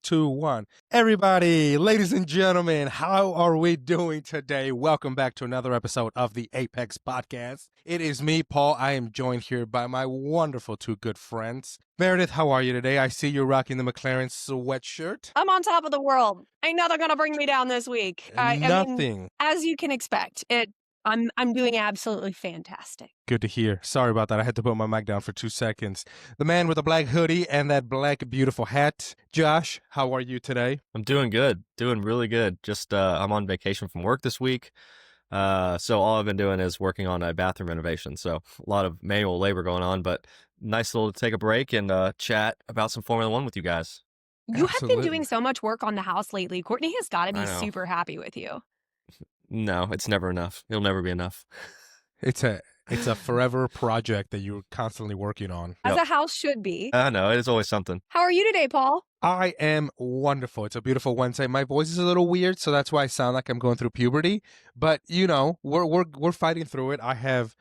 2, 1. Everybody, ladies and gentlemen, how are we doing today? Welcome back to another episode of the Apex Podcast. It is me, Paul. I am joined here by my wonderful two good friends. Meredith, how are you today? I see you're rocking the McLaren sweatshirt. I'm on top of the world. I know they're going to bring me down this week. I mean, as you can expect, I'm doing absolutely fantastic. Good to hear. Sorry about that. I had to put my mic down for 2 seconds. The man with the black hoodie and that black beautiful hat. Josh, how are you today? I'm doing good. Doing really good. Just I'm on vacation from work this week. So all I've been doing is working on a bathroom renovation. So a lot of manual labor going on, but nice little to take a break and chat about some Formula One with you guys. You have been doing so much work on the house lately. Courtney has got to be super happy with you. No, it's never enough. It'll never be enough. It's a forever project that you're constantly working on. As a house should be. I know, it is always something. How are you today, Paul? I am wonderful. It's a beautiful Wednesday. My voice is a little weird, so that's why I sound like I'm going through puberty. But you know, we're fighting through it. I have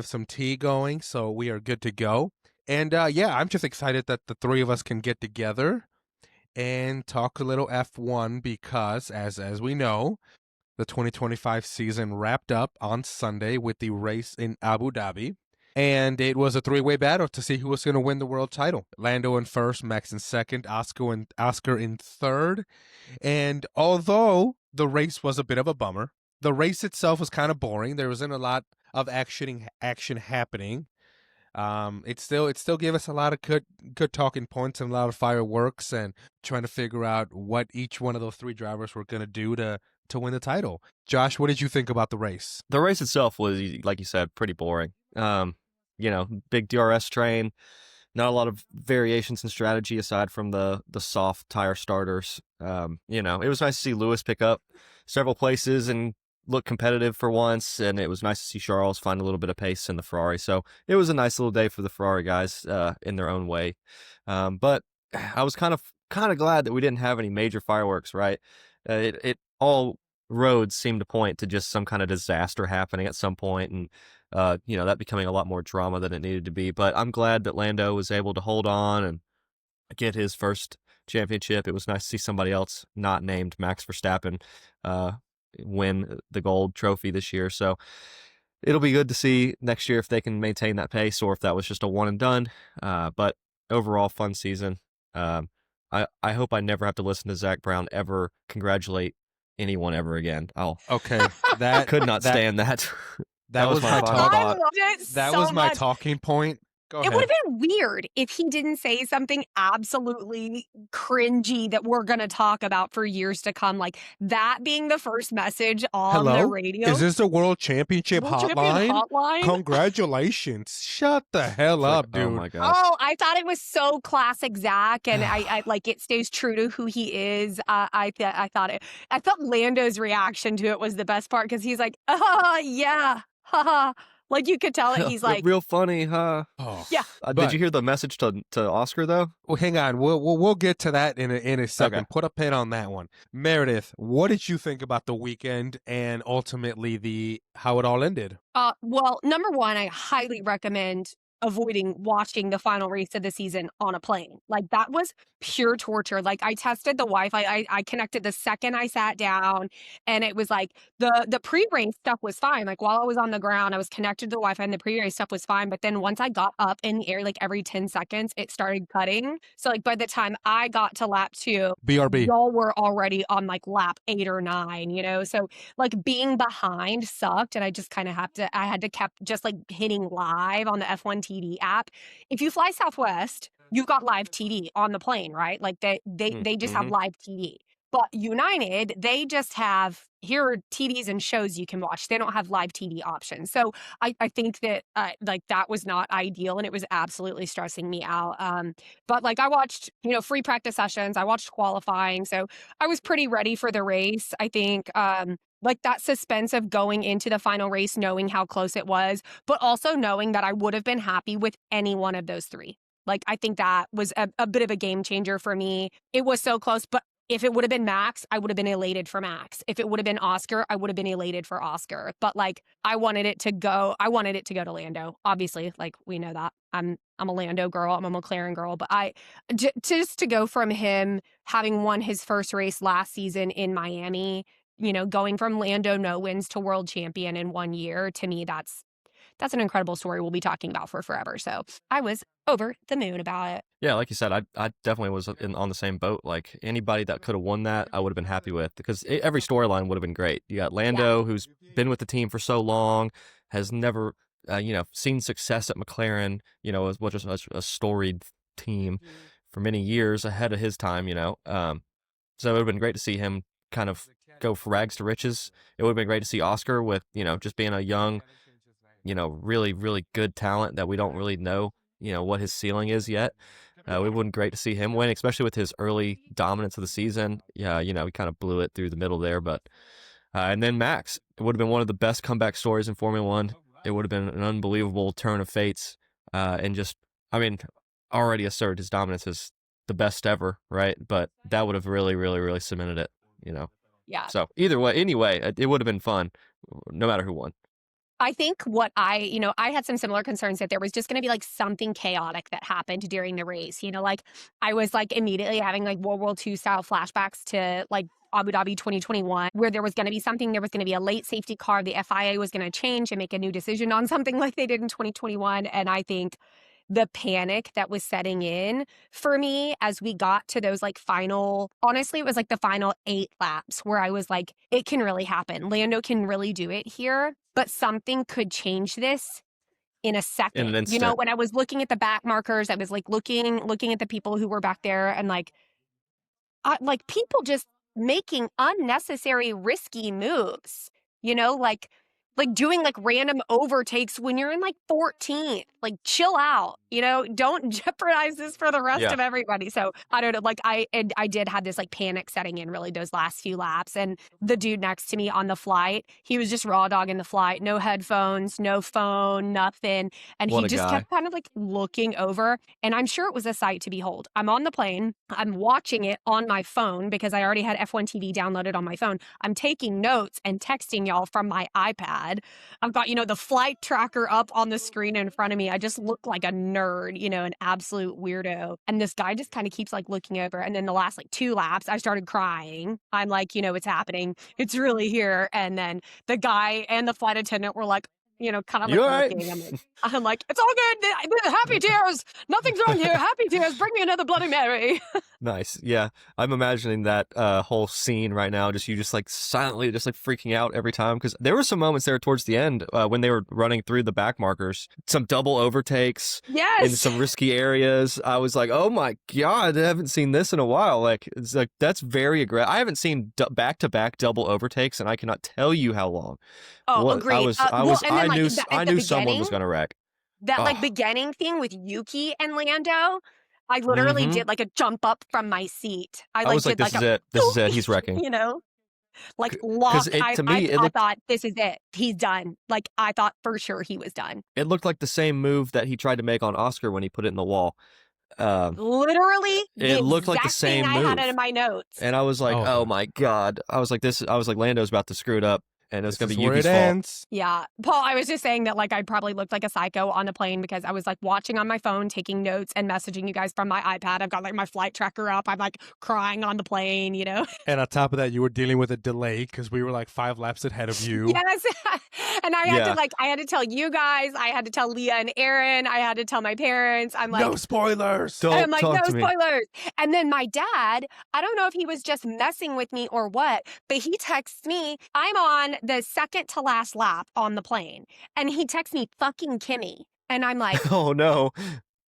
some tea going, so we are good to go. And yeah, I'm just excited that the three of us can get together and talk a little F1 because, as we know, the 2025 season wrapped up on Sunday with the race in Abu Dhabi. And it was a three-way battle to see who was going to win the world title. Lando in first, Max in second, Oscar in third. And although the race was a bit of a bummer, the race itself was kind of boring. There wasn't a lot of action happening. It still gave us a lot of good talking points and a lot of fireworks and trying to figure out what each one of those three drivers were going to do to win the title. Josh, what did you think about the race? The race itself was, like you said, pretty boring. Big DRS train, not a lot of variations in strategy aside from the soft tire starters. It was nice to see Lewis pick up several places and look competitive for once, and it was nice to see Charles find a little bit of pace in the Ferrari. So it was a nice little day for the Ferrari guys in their own way. But I was kind of glad that we didn't have any major fireworks, right? It all roads seemed to point to just some kind of disaster happening at some point, and that becoming a lot more drama than it needed to be. But I'm glad that Lando was able to hold on and get his first championship. It was nice to see somebody else not named Max Verstappen win the gold trophy this year. So it'll be good to see next year if they can maintain that pace or if that was just a one and done. But overall, fun season. I hope I never have to listen to Zach Brown ever congratulate anyone ever again. I could not stand that. That was my thought. That was my talking point. Go ahead. It would have been weird if he didn't say something absolutely cringy that we're going to talk about for years to come, like that being the first message on the radio. Is this the World Championship hotline? Congratulations. Shut the hell up, dude. Oh, my God. Oh, I thought it was so classic Zach, and I like it stays true to who he is. I thought Lando's reaction to it was the best part because he's like, yeah, haha. Like, you could tell it. He's like, real funny, huh? Oh. Yeah. Did you hear the message to Oscar, though? Well, hang on. We'll get to that in a second. Okay. Put a pin on that one. Meredith, what did you think about the weekend and ultimately how it all ended? Well, number one, I highly recommend avoiding watching the final race of the season on a plane. Like, that was pure torture. Like, I tested the Wi-Fi. I connected the second I sat down, and it was like the pre-race stuff was fine. Like, while I was on the ground, I was connected to the Wi-Fi, and the pre-race stuff was fine. But then once I got up in the air, like every 10 seconds, it started cutting. So like by the time I got to lap 2, BRB, y'all were already on like lap 8 or 9. So like being behind sucked, and I just kind of I had to kept just like hitting live on the F1 TD app. If you fly Southwest, you've got live TD on the plane, right? Like they just have live TD. But United, they just have, here are TDs and shows you can watch. They don't have live TD options. So I think that like that was not ideal, and it was absolutely stressing me out. But like I watched, free practice sessions. I watched qualifying. So I was pretty ready for the race. I think like that suspense of going into the final race, knowing how close it was, but also knowing that I would have been happy with any one of those three. Like, I think that was a bit of a game changer for me. It was so close, but if it would have been Max, I would have been elated for Max. If it would have been Oscar, I would have been elated for Oscar. But like, I wanted it to go to Lando. Obviously, like we know that. I'm a Lando girl. I'm a McLaren girl. But just to go from him having won his first race last season in Miami, you know, going from Lando no wins to world champion in 1 year, to me, that's an incredible story we'll be talking about for forever. So I was over the moon about it. Yeah, like you said, I definitely was on the same boat. Like anybody that could have won that, I would have been happy with, because every storyline would have been great. You got Lando, who's been with the team for so long, has never, seen success at McLaren, as much as a storied team for many years ahead of his time, So it would have been great to see him kind of go from rags to riches. It would have been great to see Oscar with, just being a young, really, really good talent that we don't really know, what his ceiling is yet. It would have been great to see him win, especially with his early dominance of the season. Yeah, he kind of blew it through the middle there. But and then Max, it would have been one of the best comeback stories in Formula One. It would have been an unbelievable turn of fates. And just, already asserted his dominance as the best ever, right? But that would have really, really, really cemented it, Yeah. So either way, anyway, it would have been fun, no matter who won. I think I had some similar concerns that there was just going to be like something chaotic that happened during the race. Like I was like immediately having like World War II style flashbacks to like Abu Dhabi 2021, where there was going to be something, there was going to be a late safety car. The FIA was going to change and make a new decision on something like they did in 2021. And I think the panic that was setting in for me as we got to those like honestly, it was like the final 8 laps where I was like, it can really happen. Lando can really do it here, but something could change this in a second. In an instant. When I was looking at the back markers, I was like looking at the people who were back there, and like people just making unnecessary risky moves, like doing like random overtakes when you're in like 14th. Like chill out, don't jeopardize this for the rest of everybody. So I don't know, like I did have this like panic setting in really those last few laps. And the dude next to me on the flight, he was just raw dogging the flight, no headphones, no phone, nothing. And he just kept kind of like looking over, and I'm sure it was a sight to behold. I'm on the plane, I'm watching it on my phone because I already had F1 TV downloaded on my phone. I'm taking notes and texting y'all from my iPad. I've got, the flight tracker up on the screen in front of me. I just look like a nerd, an absolute weirdo. And this guy just kind of keeps like looking over. And then the last like 2 laps, I started crying. I'm like, it's happening. It's really here. And then the guy and the flight attendant were like, kind of like looking. Right? I'm like, it's all good. Happy tears. Nothing's wrong here. Happy tears. Bring me another Bloody Mary. Nice. Yeah. I'm imagining that whole scene right now. You like silently just like freaking out every time. Because there were some moments there towards the end when they were running through the back markers, some double overtakes in some risky areas. I was like, oh my God, I haven't seen this in a while. Like, it's like, that's very aggressive. I haven't seen back-to-back double overtakes, and I cannot tell you how long. Oh, agreed. I knew someone was going to wreck. That like beginning thing with Yuki and Lando, I literally did like a jump up from my seat. I was like, this is it. This is it. He's wrecking. Like locked. To me, I thought, this is it. He's done. Like I thought for sure he was done. It looked like the same move that he tried to make on Oscar when he put it in the wall. Literally, it looked like the same move. I had it in my notes, and I was like, "Oh my God!" I was like, Lando's about to screw it up. And it's going to be Yuki's fault. Yeah. Paul, I was just saying that like I probably looked like a psycho on a plane because I was like watching on my phone, taking notes and messaging you guys from my iPad. I've got like my flight tracker up. I'm like crying on the plane, And on top of that, you were dealing with a delay because we were like 5 laps ahead of you. Yes. And I had to tell you guys, I had to tell Leah and Aaron, I had to tell my parents. I'm like, no spoilers. I'm like, no spoilers. And then my dad, I don't know if he was just messing with me or what, but he texts me, I'm on the second to last lap on the plane. And he texts me fucking Kimmy. And I'm like, oh no.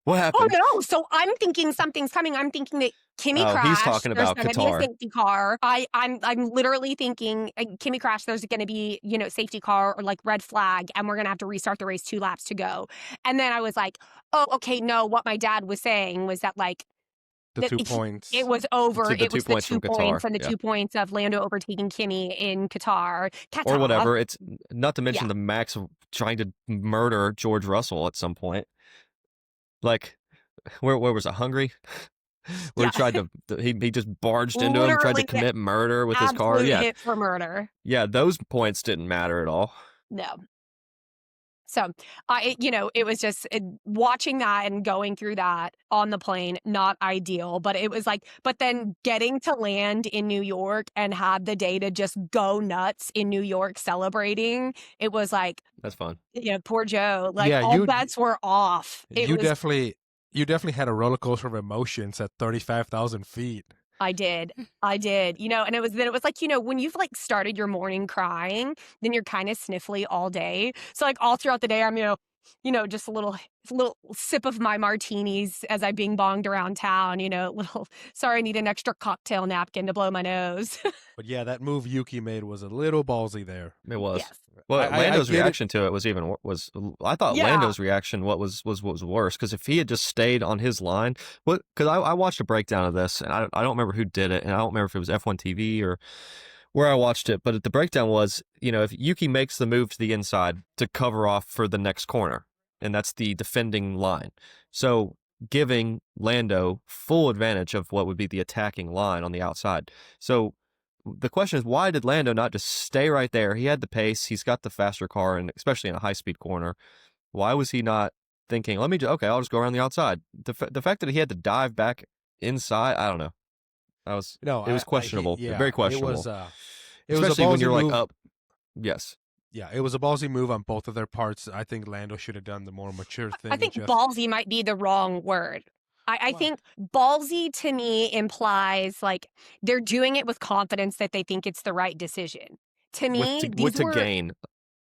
What happened? Oh no. So I'm thinking something's coming. I'm thinking that Kimmy crashed. He's talking about there's Qatar. Be a safety car. I'm literally thinking Kimmy crashed. There's going to be, safety car or like red flag, and we're going to have to restart the race 2 laps to go. And then I was like, oh, okay, no. What my dad was saying was that like, the 2 points. It was over. It was the 2 points from Qatar. And the 2 points of Lando overtaking Kimmy in Qatar. Or whatever. It's not to mention the Max trying to murder George Russell at some point. Like, where was it? Hungary? where he Yeah. tried to he just barged into him, tried to Literally commit murder with his car. absolute Yeah, hit for murder. yeah, those points didn't matter at all. No. So, it was just watching that and going through that on the plane, not ideal, but it was like, but then getting to land in New York and have the day to just go nuts in New York celebrating, it was like, That's fun. poor Joe, like Yeah, all bets were off. It you was, definitely had a roller coaster of emotions at 35,000 feet. I did, and it was like, when you've like started your morning crying, then you're kind of sniffly all day. So like all throughout the day, I'm, just a little sip of my martinis as I bing bonged around town, sorry, I need an extra cocktail napkin to blow my nose. But yeah, that move Yuki made was a little ballsy there. It was. Yes. Well, Lando's get it. reaction to it was I thought Yeah. Lando's reaction was worse, because if he had just stayed on his line, because I watched a breakdown of this, and I don't remember who did it, and I don't remember if it was F1 TV or where I watched it, but the breakdown was, if Yuki makes the move to the inside to cover off for the next corner, and that's the defending line, so giving Lando full advantage of what would be the attacking line on the outside. So the question is, why did Lando not just stay right there? He had the pace, he's got the faster car, and especially in a high-speed corner. Why was he not thinking, I'll just go around the outside? The fact that he had to dive back inside, I don't know. It was questionable. Very questionable. It was especially a when you're ballsy like move. up. Yes. Yeah, it was a ballsy move on both of their parts. I think Lando should have done the more mature thing. I think and just, ballsy might be the wrong word. I think ballsy to me implies like they're doing it with confidence that they think it's the right decision. To me, these were gain.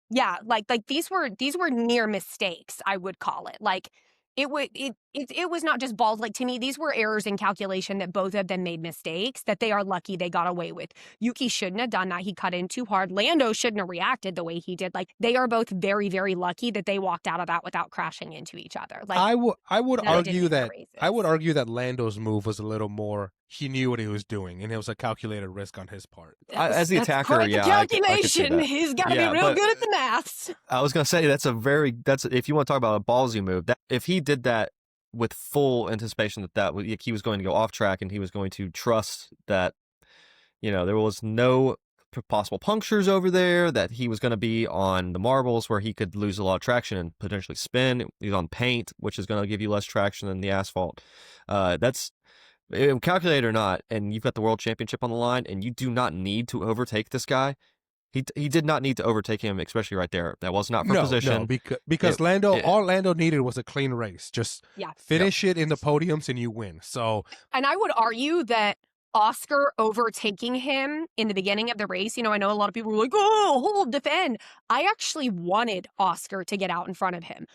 yeah, like these were near mistakes, I would call it. Like it was not just balls. Like to me, these were errors in calculation that both of them made mistakes that they are lucky they got away with. Yuki shouldn't have done that. He cut in too hard. Lando shouldn't have reacted the way he did. Like they are both very, very lucky that they walked out of that without crashing into each other. Like I would argue that races. Lando's move was a little more. He knew what he was doing, and it was a calculated risk on his part. As the That's attacker, quite the yeah, I could see calculation. that. He's got to Yeah, be real but- good at the maths. I was gonna say that's if you want to talk about a ballsy move, that if he did that with full anticipation that he was going to go off track and he was going to trust that, there was no possible punctures over there, that he was going to be on the marbles where he could lose a lot of traction and potentially spin. He's on paint, which is going to give you less traction than the asphalt. That's calculated or not, and you've got the world championship on the line, and you do not need to overtake this guy. He did not need to overtake him, especially right there. That was not for position. No, because all Lando needed was a clean race. Just finish it in the podiums and you win. So, and I would argue that Oscar overtaking him in the beginning of the race, I know a lot of people were like, oh, defend. I actually wanted Oscar to get out in front of him.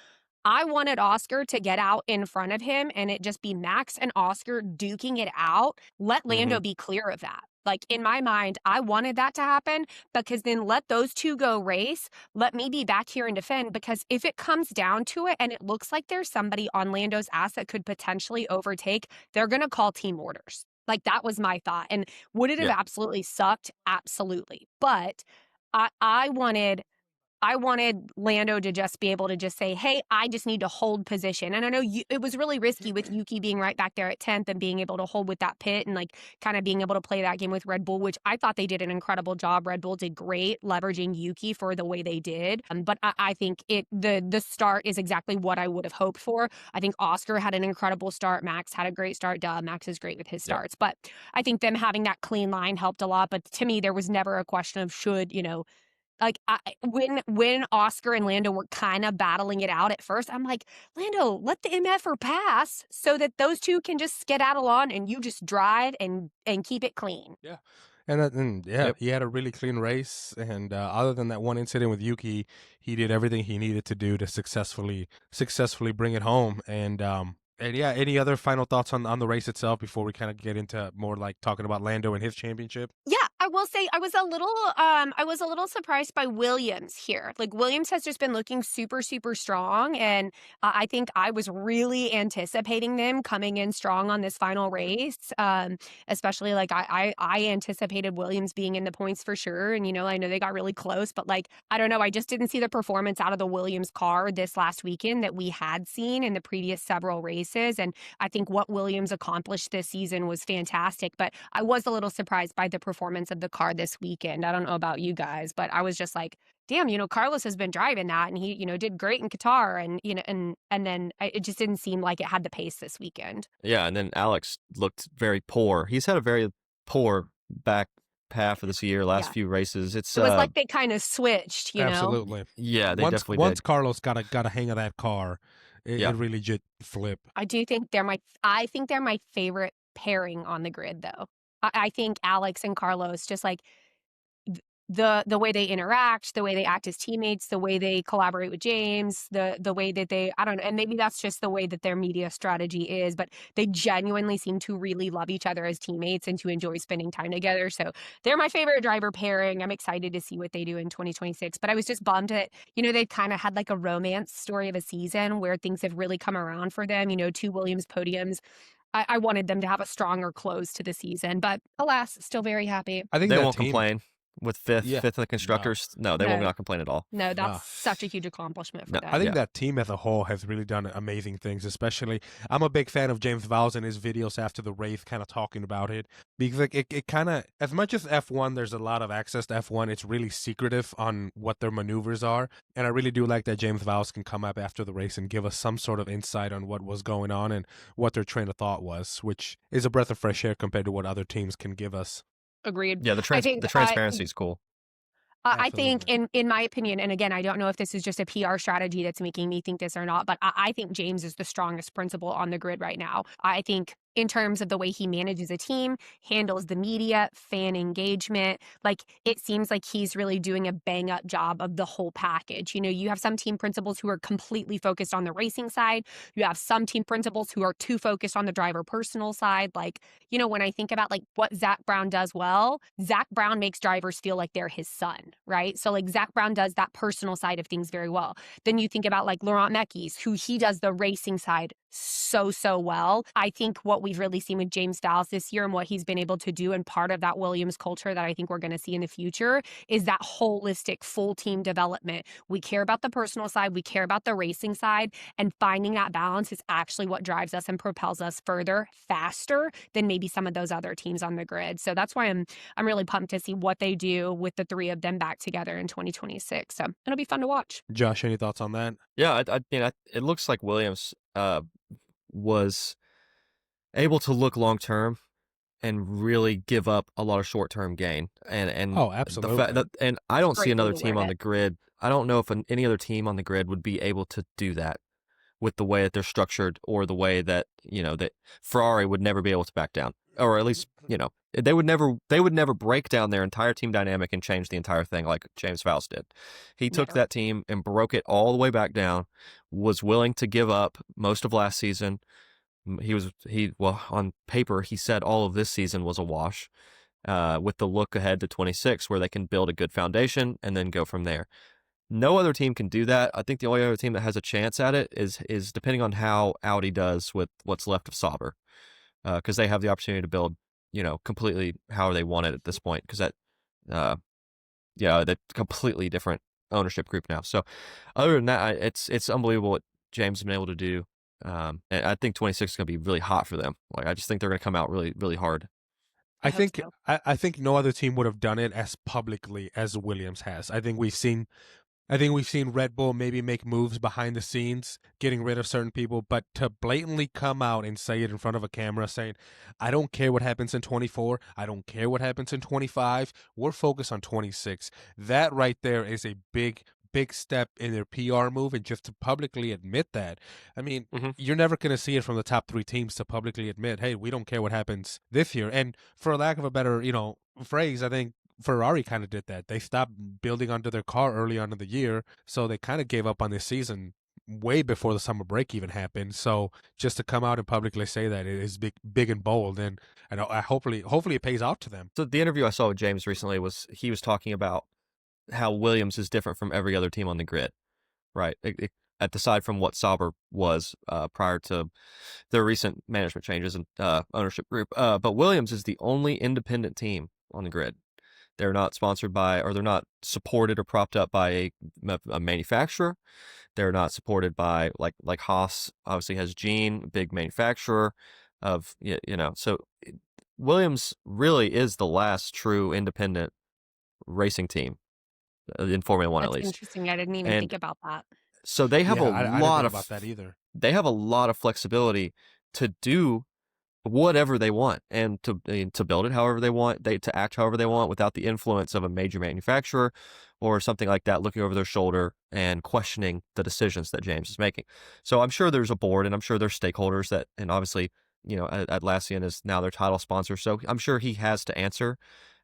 I wanted Oscar to get out in front of him and it just be Max and Oscar duking it out. Let Lando be clear of that. Like in my mind, I wanted that to happen because then let those two go race. Let me be back here and defend, because if it comes down to it and it looks like there's somebody on Lando's ass that could potentially overtake, they're going to call team orders. Like that was my thought. And would it have absolutely sucked? Absolutely. But I wanted Lando to just be able to just say, hey, I just need to hold position. And I know it was really risky with Yuki being right back there at 10th and being able to hold with that pit and like kind of being able to play that game with Red Bull, which I thought they did an incredible job. Red Bull did great leveraging Yuki for the way they did. But I think the start is exactly what I would have hoped for. I think Oscar had an incredible start. Max had a great start. Max is great with his starts. But I think them having that clean line helped a lot. But to me, there was never a question of should, like when Oscar and Lando were kind of battling it out at first, I'm like, Lando, let the MFer pass so that those two can just skedaddle on and you just drive and keep it clean. Yeah. He had a really clean race. And other than that one incident with Yuki, he did everything he needed to do to successfully bring it home. And any other final thoughts on the race itself before we kind of get into more like talking about Lando and his championship? Yeah, I I will say I was a little surprised by Williams here. Like Williams has just been looking super, super strong, and I think I was really anticipating them coming in strong on this final race. Especially like I anticipated Williams being in the points for sure, and I know they got really close, but like I don't know, I just didn't see the performance out of the Williams car this last weekend that we had seen in the previous several races, and I think what Williams accomplished this season was fantastic. But I was a little surprised by the performance of the car this weekend. I don't know about you guys, but I was just like, damn, Carlos has been driving that, and he, did great in Qatar, and and then it just didn't seem like it had the pace this weekend. Yeah, and then Alex looked very poor. He's had a very poor back half of this year, last Yeah. few races. It was like they kind of switched, Absolutely. Yeah, they once definitely once did. Carlos got a hang of that car, it really just flipped. I do think I think they're my favorite pairing on the grid, though. I think Alex and Carlos, just like the way they interact, the way they act as teammates, the way they collaborate with James, the way that I don't know, and maybe that's just the way that their media strategy is, but they genuinely seem to really love each other as teammates and to enjoy spending time together. So they're my favorite driver pairing. I'm excited to see what they do in 2026, but I was just bummed that, they kind of had like a romance story of a season where things have really come around for them, 2 Williams podiums. I wanted them to have a stronger close to the season, but alas, still very happy. I think They that won't team, complain with fifth Yeah. in the constructors. No, they will not complain at all. No, that's No. such a huge accomplishment for No, them. I think that team as a whole has really done amazing things, especially I'm a big fan of James Vowles and his videos after the race kind of talking about it, because like, it kind of, as much as F1, there's a lot of access to F1, it's really secretive on what their maneuvers are, and I really do like that James Vowles can come up after the race and give us some sort of insight on what was going on and what their train of thought was, which is a breath of fresh air compared to what other teams can give us. Agreed. Yeah, the transparency is cool. I think, in my opinion, and again, I don't know if this is just a PR strategy that's making me think this or not, but I think James is the strongest principal on the grid right now. I think in terms of the way he manages a team, handles the media, fan engagement, like it seems like he's really doing a bang up job of the whole package. You have some team principals who are completely focused on the racing side. You have some team principals who are too focused on the driver personal side. Like, when I think about like what Zach Brown does well, Zach Brown makes drivers feel like they're his son, right? So like Zach Brown does that personal side of things very well. Then you think about like Laurent Mekies, who he does the racing side so well. I think what we've really seen with James Vowles this year and what he's been able to do, and part of that Williams culture that I think we're going to see in the future, is that holistic full team development. We care about the personal side, we care about the racing side, and finding that balance is actually what drives us and propels us further faster than maybe some of ththose other teams on the grid. So that's why I'm really pumped to see what they do with the three of them back together in 2026. So it'll be fun to watch. Josh, any thoughts on that? Yeah, it looks like Williams was able to look long term and really give up a lot of short term gain. And Oh, absolutely. And I don't see Great another way to team word on it. the grid. I don't know if any other team on the grid would be able to do that with the way that they're structured, or the way that that Ferrari would never be able to back down, or at least they would never break down their entire team dynamic and change the entire thing like James Vowles did. He took Never. that team and broke it all the way back down, was willing to give up most of last season. Well, on paper, he said all of this season was a wash, with the look ahead to 26, where they can build a good foundation and then go from there. No other team can do that. I think the only other team that has a chance at it is depending on how Audi does with what's left of Sauber, because they have the opportunity to build, completely how they want it at this point. Because they're completely different ownership group now. So, other than that, it's unbelievable what James has been able to do. And I think 26 is going to be really hot for them. Like, I just think they're going to come out really, really hard. I hope think so. I think no other team would have done it as publicly as Williams has. I think we've seen Red Bull maybe make moves behind the scenes, getting rid of certain people, but to blatantly come out and say it in front of a camera saying, I don't care what happens in 24, I don't care what happens in 25, we're focused on 26. That right there is a big step in their PR move, and just to publicly admit that. I mean, you're never going to see it from the top 3 teams to publicly admit, hey, we don't care what happens this year. And for lack of a better, phrase, I think Ferrari kind of did that. They stopped building onto their car early on in the year, so they kind of gave up on this season way before the summer break even happened. So just to come out and publicly say that it is big and bold, and I hopefully it pays out to them. So the interview I saw with James recently he was talking about how Williams is different from every other team on the grid, right? Aside from what Sauber was prior to their recent management changes and ownership group. But Williams is the only independent team on the grid. They're not sponsored by, or they're not supported or propped up by a manufacturer. They're not supported by like Haas obviously has Gene, big manufacturer of So Williams really is the last true independent racing team in Formula One, That's at least. interesting. I didn't even think about that. So they have I didn't think about that either. They have a lot of flexibility to do whatever they want and to build it however they want, to act however they want without the influence of a major manufacturer or something like that looking over their shoulder and questioning the decisions that James is making. So I'm sure there's a board, and I'm sure there's stakeholders that, and obviously, Atlassian is now their title sponsor. So I'm sure he has to answer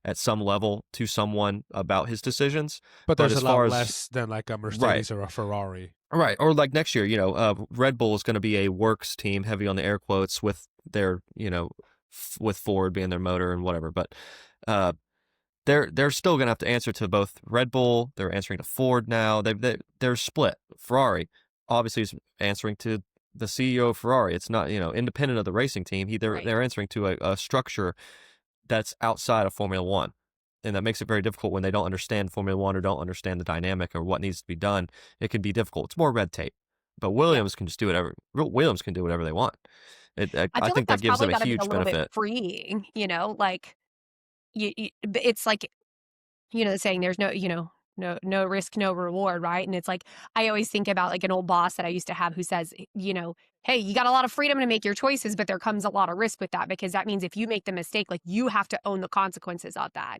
at some level to someone about his decisions. But there's a lot less than like a Mercedes or a Ferrari. Right. Or like next year, Red Bull is going to be a works team, heavy on the air quotes, with their, with Ford being their motor and whatever. But they're still going to have to answer to both Red Bull. They're answering to Ford now. They're split. Ferrari obviously is answering to the CEO of Ferrari. It's not, independent of the racing team. They're answering to a structure that's outside of Formula One. And that makes it very difficult when they don't understand Formula One or don't understand the dynamic or what needs to be done. It can be difficult. It's more red tape. But Williams can just do whatever. Williams can do whatever they want. I think that gives them a huge benefit. Freeing, like it's like, the saying, there's no risk, no reward, right? And it's like, I always think about like an old boss that I used to have who says, hey, you got a lot of freedom to make your choices, but there comes a lot of risk with that, because that means if you make the mistake, like, you have to own the consequences of that.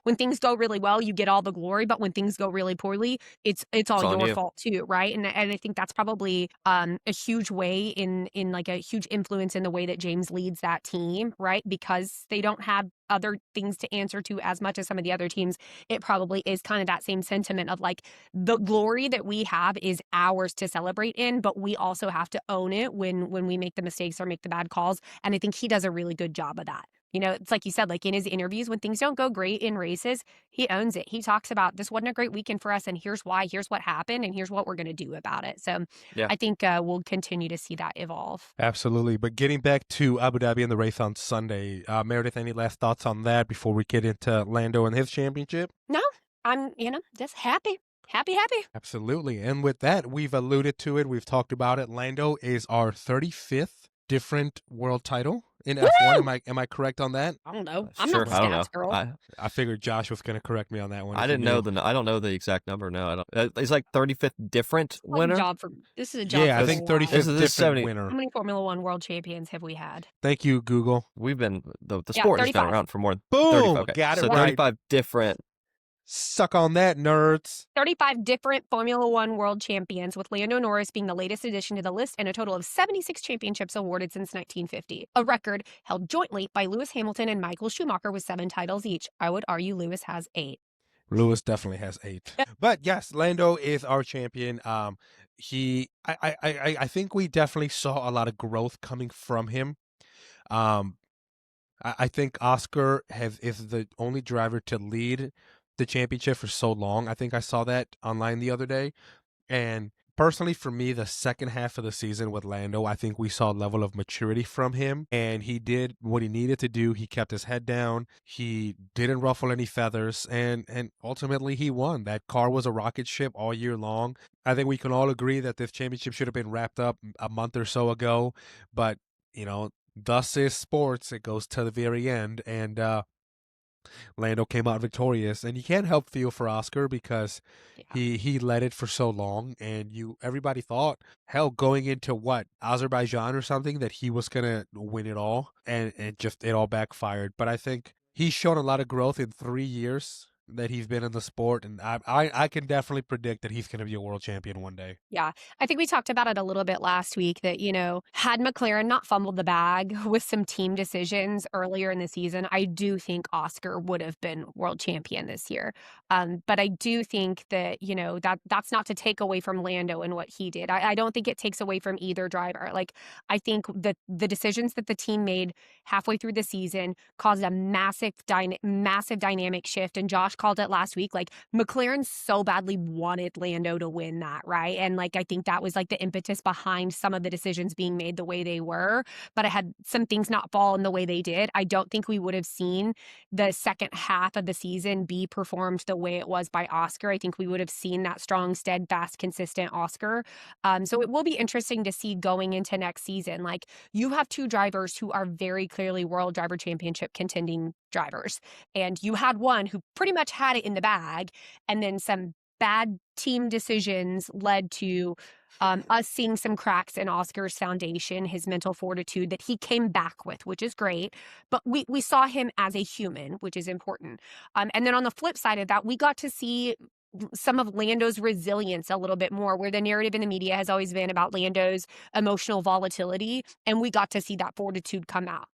When things go really well, you get all the glory, but when things go really poorly, it's all your fault too, right? And I think that's probably a huge way in like a huge influence in the way that James leads that team, right? Because they don't have other things to answer to as much as some of the other teams. It probably is kind of that same sentiment of like, the glory that we have is ours to celebrate in, but we also have to own it when we make the mistakes or make the bad calls. And I think he does a really good job of that. It's like you said, like in his interviews, when things don't go great in races, he owns it. He talks about, this wasn't a great weekend for us, and here's why, here's what happened, and here's what we're going to do about it. So yeah. I think we'll continue to see that evolve. Absolutely. But getting back to Abu Dhabi and the race on Sunday, Meredith, any last thoughts on that before we get into Lando and his championship? No, I'm, just happy. Happy. Absolutely. And with that, we've alluded to it. We've talked about it. Lando is our 35th different world title in F1. Am I correct on that? I don't know. I'm not the stats girl. I figured Josh was going to correct me on that one. I didn't know I don't know the exact number. No, I don't. It's like 35th different winner. This is a job. Yeah, I think 35th different winner. How many Formula One world champions have we had? Thank you, Google. We've been the sport has been around for more than Boom. 35. Okay. Got it so right. 35 different. Suck on that, nerds. 35 different Formula One world champions, with Lando Norris being the latest addition to the list, and a total of 76 championships awarded since 1950. A record held jointly by Lewis Hamilton and Michael Schumacher with 7 titles each. I would argue Lewis has 8. Lewis definitely has 8. But yes, Lando is our champion. I think we definitely saw a lot of growth coming from him. I think Oscar is the only driver to lead the championship for so long. I think I saw that online the other day. And personally, for me, the second half of the season with Lando, I think we saw a level of maturity from him, and he did what he needed to do. He kept his head down. He didn't ruffle any feathers, and ultimately he won. That car was a rocket ship all year long. I think we can all agree that this championship should have been wrapped up a month or so ago, but thus is sports. It goes to the very end, and Lando came out victorious, and you can't help feel for Oscar because he led it for so long, and everybody thought, hell, going into Azerbaijan or something, that he was gonna win it all, and it all backfired. But I think he's shown a lot of growth in 3 years that he's been in the sport, and I can definitely predict that he's going to be a world champion one day. Yeah. I think we talked about it a little bit last week that, had McLaren not fumbled the bag with some team decisions earlier in the season, I do think Oscar would have been world champion this year. But I do think that, that's not to take away from Lando and what he did. I don't think it takes away from either driver. Like, I think that the decisions that the team made halfway through the season caused a massive dynamic shift. And Josh called it last week. Like, McLaren so badly wanted Lando to win that, right? And I think that was the impetus behind some of the decisions being made the way they were. But I had some things not fall in the way they did. I don't think we would have seen the second half of the season be performed the way it was by Oscar. I think we would have seen that strong, steadfast, consistent Oscar. So it will be interesting to see going into next season. You have two drivers who are very clearly World Driver Championship contending drivers. And you had one who pretty much had it in the bag, and then some bad team decisions led to us seeing some cracks in Oscar's foundation, his mental fortitude that he came back with, which is great. But we saw him as a human, which is important. And then on the flip side of that, we got to see some of Lando's resilience a little bit more, where the narrative in the media has always been about Lando's emotional volatility. And we got to see that fortitude come out.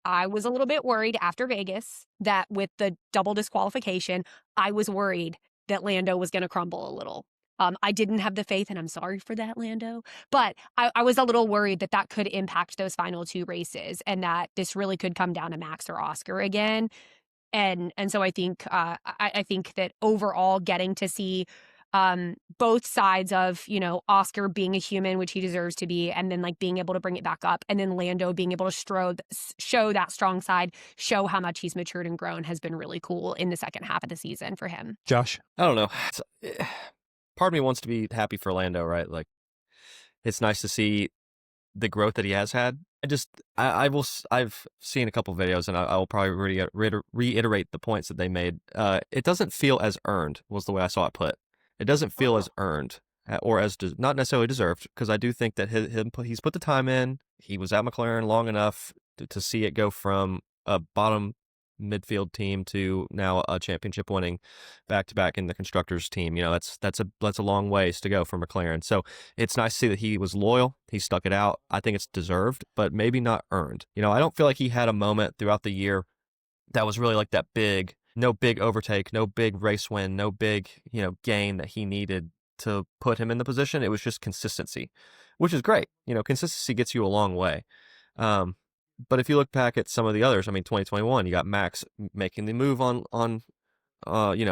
I was a little bit worried after Vegas that with the double disqualification, I was worried that Lando was going to crumble a little. I didn't have the faith, and I'm sorry for that, Lando. But I was a little worried that could impact those final two races, and that this really could come down to Max or Oscar again. And so I think I think that overall, getting to see both sides of, Oscar being a human, which he deserves to be, and then being able to bring it back up, and then Lando being able to show that strong side, show how much he's matured and grown, has been really cool in the second half of the season for him. Josh? I don't know. Part of me wants to be happy for Lando, right? It's nice to see the growth that he has had. I've seen a couple videos, and I will probably reiterate the points that they made. It doesn't feel as earned, was the way I saw it put. It doesn't feel as earned, or as not necessarily deserved, because I do think that he's put the time in. He was at McLaren long enough to see it go from a bottom midfield team to now a championship winning back-to-back in the constructors team. That's a long ways to go for McLaren. So it's nice to see that he was loyal. He stuck it out. I think it's deserved, but maybe not earned. I don't feel like he had a moment throughout the year that was really that big. No big overtake, no big race win, no big, gain that he needed to put him in the position. It was just consistency, which is great. Consistency gets you a long way. But if you look back at some of the others, 2021, you got Max making the move on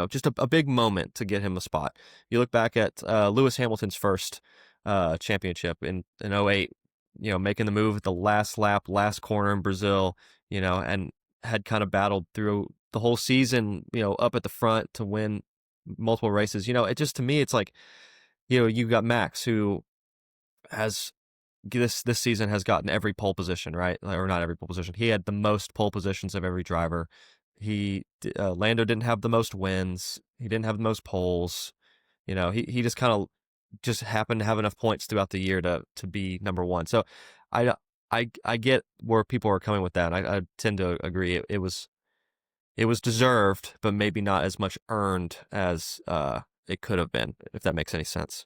just a big moment to get him a spot. You look back at Lewis Hamilton's first championship in 2008, making the move at the last lap, last corner in Brazil, and had kind of battled through the whole season, up at the front to win multiple races. It just, to me, it's you got Max, who has this season has gotten every pole position, right? Or not every pole position. He had the most pole positions of every driver. Lando didn't have the most wins. He didn't have the most poles. He just kind of just happened to have enough points throughout the year to be number one. So I get where people are coming with that. And I tend to agree. It was deserved, but maybe not as much earned as it could have been, if that makes any sense.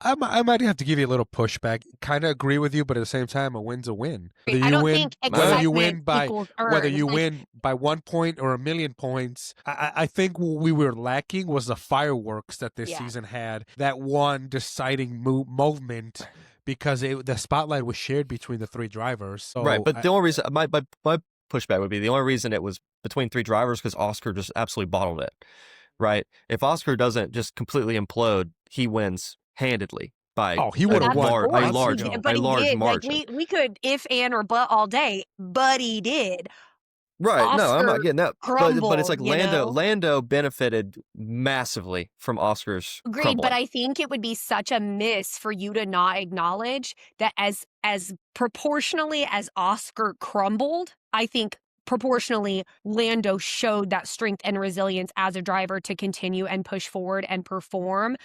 I might have to give you a little pushback. Kind of agree with you, but at the same time, a win's a win. I don't think whether you win by earned. win by 1 point or a million points. I think what we were lacking was the fireworks that this season had. That one deciding movement, because the spotlight was shared between the three drivers. So right, but the only reason my pushback would be the only reason it was between three drivers because Oscar just absolutely bottled it. Right, if Oscar doesn't just completely implode, he wins handedly by he would have won a large margin. We could if and or but all day, but he did. Right. Oscar no, I'm not getting that. But it's like crumbled, Lando benefited massively from Oscar's Agreed, crumbling. but I think it would be such a miss for you to not acknowledge that as proportionally as Oscar crumbled, I think proportionally Lando showed that strength and resilience as a driver to continue and push forward and perform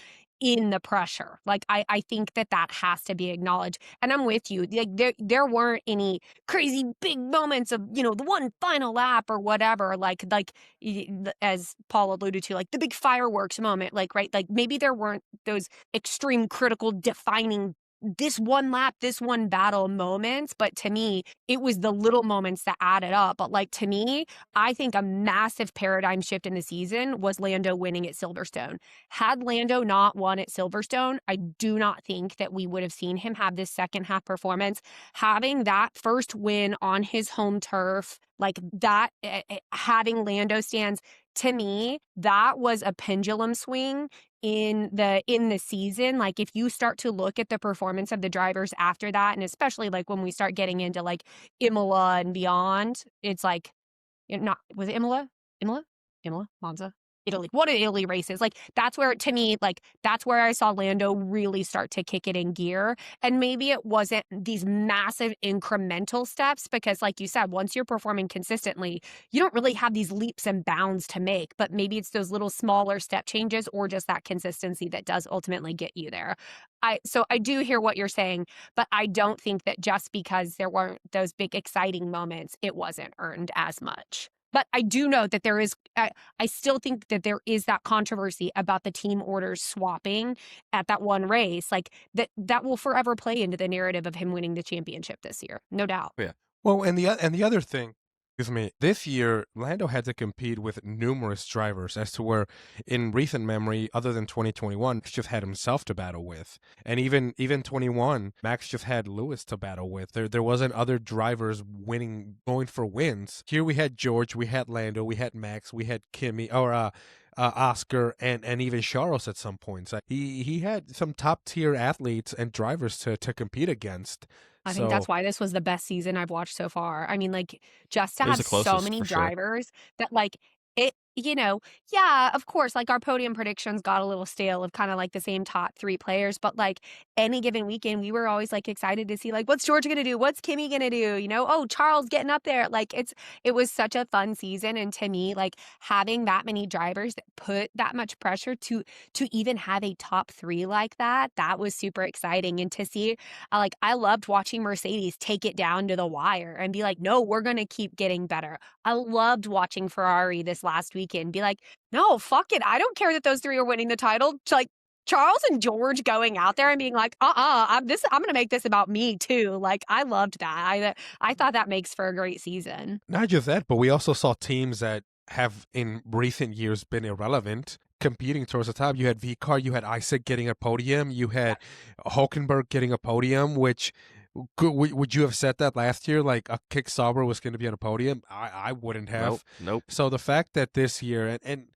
in the pressure. Like, I think that that has to be acknowledged. And I'm with you. Like, there weren't any crazy big moments of, you know, the one final lap or whatever, as Paul alluded to, like the big fireworks moment, like, right? Like, maybe there weren't those extreme critical defining this one lap, this one battle moments, but to me, it was the little moments that added up. But like, to me, I think a massive paradigm shift in the season was Lando winning at Silverstone. Had Lando not won at Silverstone, I do not think that we would have seen him have this second half performance. Having that first win on his home turf, like that, having Lando stands, to me, that was a pendulum swing in the season. Like, if you start to look at the performance of the drivers after that, and especially like when we start getting into like Imola and beyond, it's like, not, was it Imola, Monza, Italy, one of the Italy races. Like, that's where, to me, like, that's where I saw Lando really start to kick it in gear. And maybe it wasn't these massive incremental steps, because like you said, once you're performing consistently, you don't really have these leaps and bounds to make, but maybe it's those little smaller step changes or just that consistency that does ultimately get you there. So I do hear what you're saying, but I don't think that just because there weren't those big exciting moments, it wasn't earned as much. But I do know that there is, I still think that there is that controversy about the team orders swapping at that one race. Like, that will forever play into the narrative of him winning the championship this year. No doubt. Yeah. Well, and the other thing, excuse me, this year Lando had to compete with numerous drivers, as to where in recent memory, other than 2021, Max just had himself to battle with, and even 21, Max just had Lewis to battle with. There wasn't other drivers going for wins. Here we had George, we had Lando, we had Max, we had Kimi or Oscar, and even Charles at some points. He had some top tier athletes and drivers to compete against. I think So that's why this was the best season I've watched so far. I mean, like, just to It was have the so closest many for sure. drivers that, like, it, yeah, of course, like, our podium predictions got a little stale of kind of like the same top three players, but like any given weekend, we were always like excited to see, like, what's George gonna do? What's Kimmy gonna do? Oh, Charles getting up there. Like, it was such a fun season. And to me, like, having that many drivers that put that much pressure to even have a top three like that, that was super exciting. And to see, I loved watching Mercedes take it down to the wire and be like, no, we're going to keep getting better. I loved watching Ferrari this last weekend be like, no, fuck it. I don't care that those three are winning the title. Like, Charles and George going out there and being like, I'm going to make this about me too. Like, I loved that. I thought that makes for a great season. not just that, but we also saw teams that have in recent years been irrelevant competing towards the top. You had VCAR, you had Isaac getting a podium, you had Hulkenberg getting a podium, which would you have said that last year? Like a Kick Sauber was going to be on a podium? I wouldn't have. Nope. So the fact that this year, and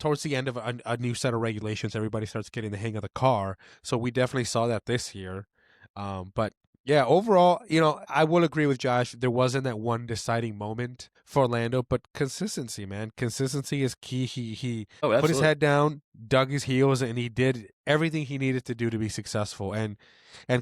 towards the end of a new set of regulations, everybody starts getting the hang of the car. So we definitely saw that this year. But yeah, overall, I will agree with Josh. There wasn't that one deciding moment for Orlando, but consistency, man. Consistency is key. He Oh, put his absolutely. head down, dug his heels, and he did everything he needed to do to be successful. And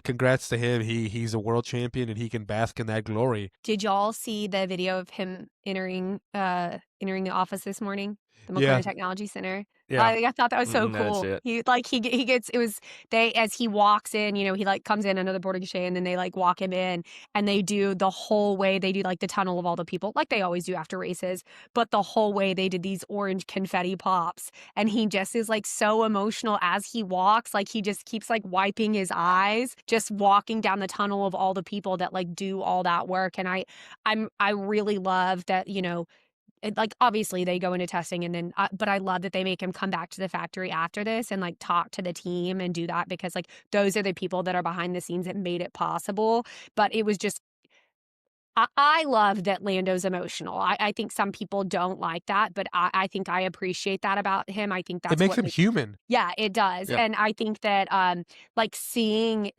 congrats to him. He's a world champion, and he can bask in that glory. Did y'all see the video of him entering the office this morning? The McLaren Yeah. Technology Center. Yeah. I thought that was so I didn't cool. see it. He gets, it was, they, as he walks in, he like comes in another boarding shed, and then they like walk him in, and they do the whole way, they do like the tunnel of all the people, like they always do after races, but the whole way they did these orange confetti pops, and he just is like so emotional as he walks, like he just keeps like wiping his eyes, just walking down the tunnel of all the people that like do all that work. And I really love that, like, obviously they go into testing, and then but I love that they make him come back to the factory after this and like talk to the team and do that, because like those are the people that are behind the scenes that made it possible. But it was just, I love that Lando's emotional. I think some people don't like that, but I think I appreciate that about him. I think that's It makes what him human. yeah, it does. Yeah. And I think that like seeing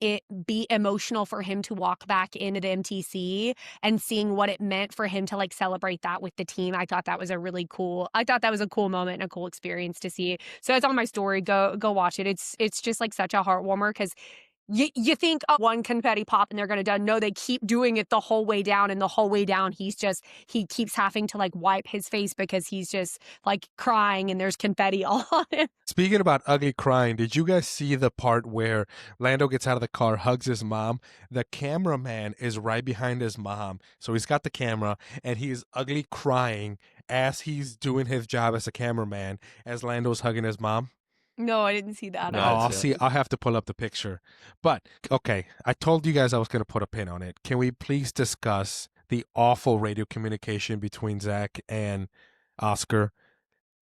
it be emotional for him to walk back into the MTC and seeing what it meant for him to like celebrate that with the team, I thought that was a cool moment and a cool experience to see. So it's on my story. Go watch it. It's just like such a heartwarmer, because You think one confetti pop and they're gonna done. No, they keep doing it the whole way down, and the whole way down he keeps having to like wipe his face because he's just like crying and there's confetti all on him. Speaking about ugly crying, did you guys see the part where Lando gets out of the car, hugs his mom? The cameraman is right behind his mom. So he's got the camera and he's ugly crying as he's doing his job as a cameraman as Lando's hugging his mom. No, I didn't see that. No, Oh, I didn't I'll see see. I'll have to pull up the picture. But okay, I told you guys I was going to put a pin on it. Can we please discuss the awful radio communication between Zach and Oscar?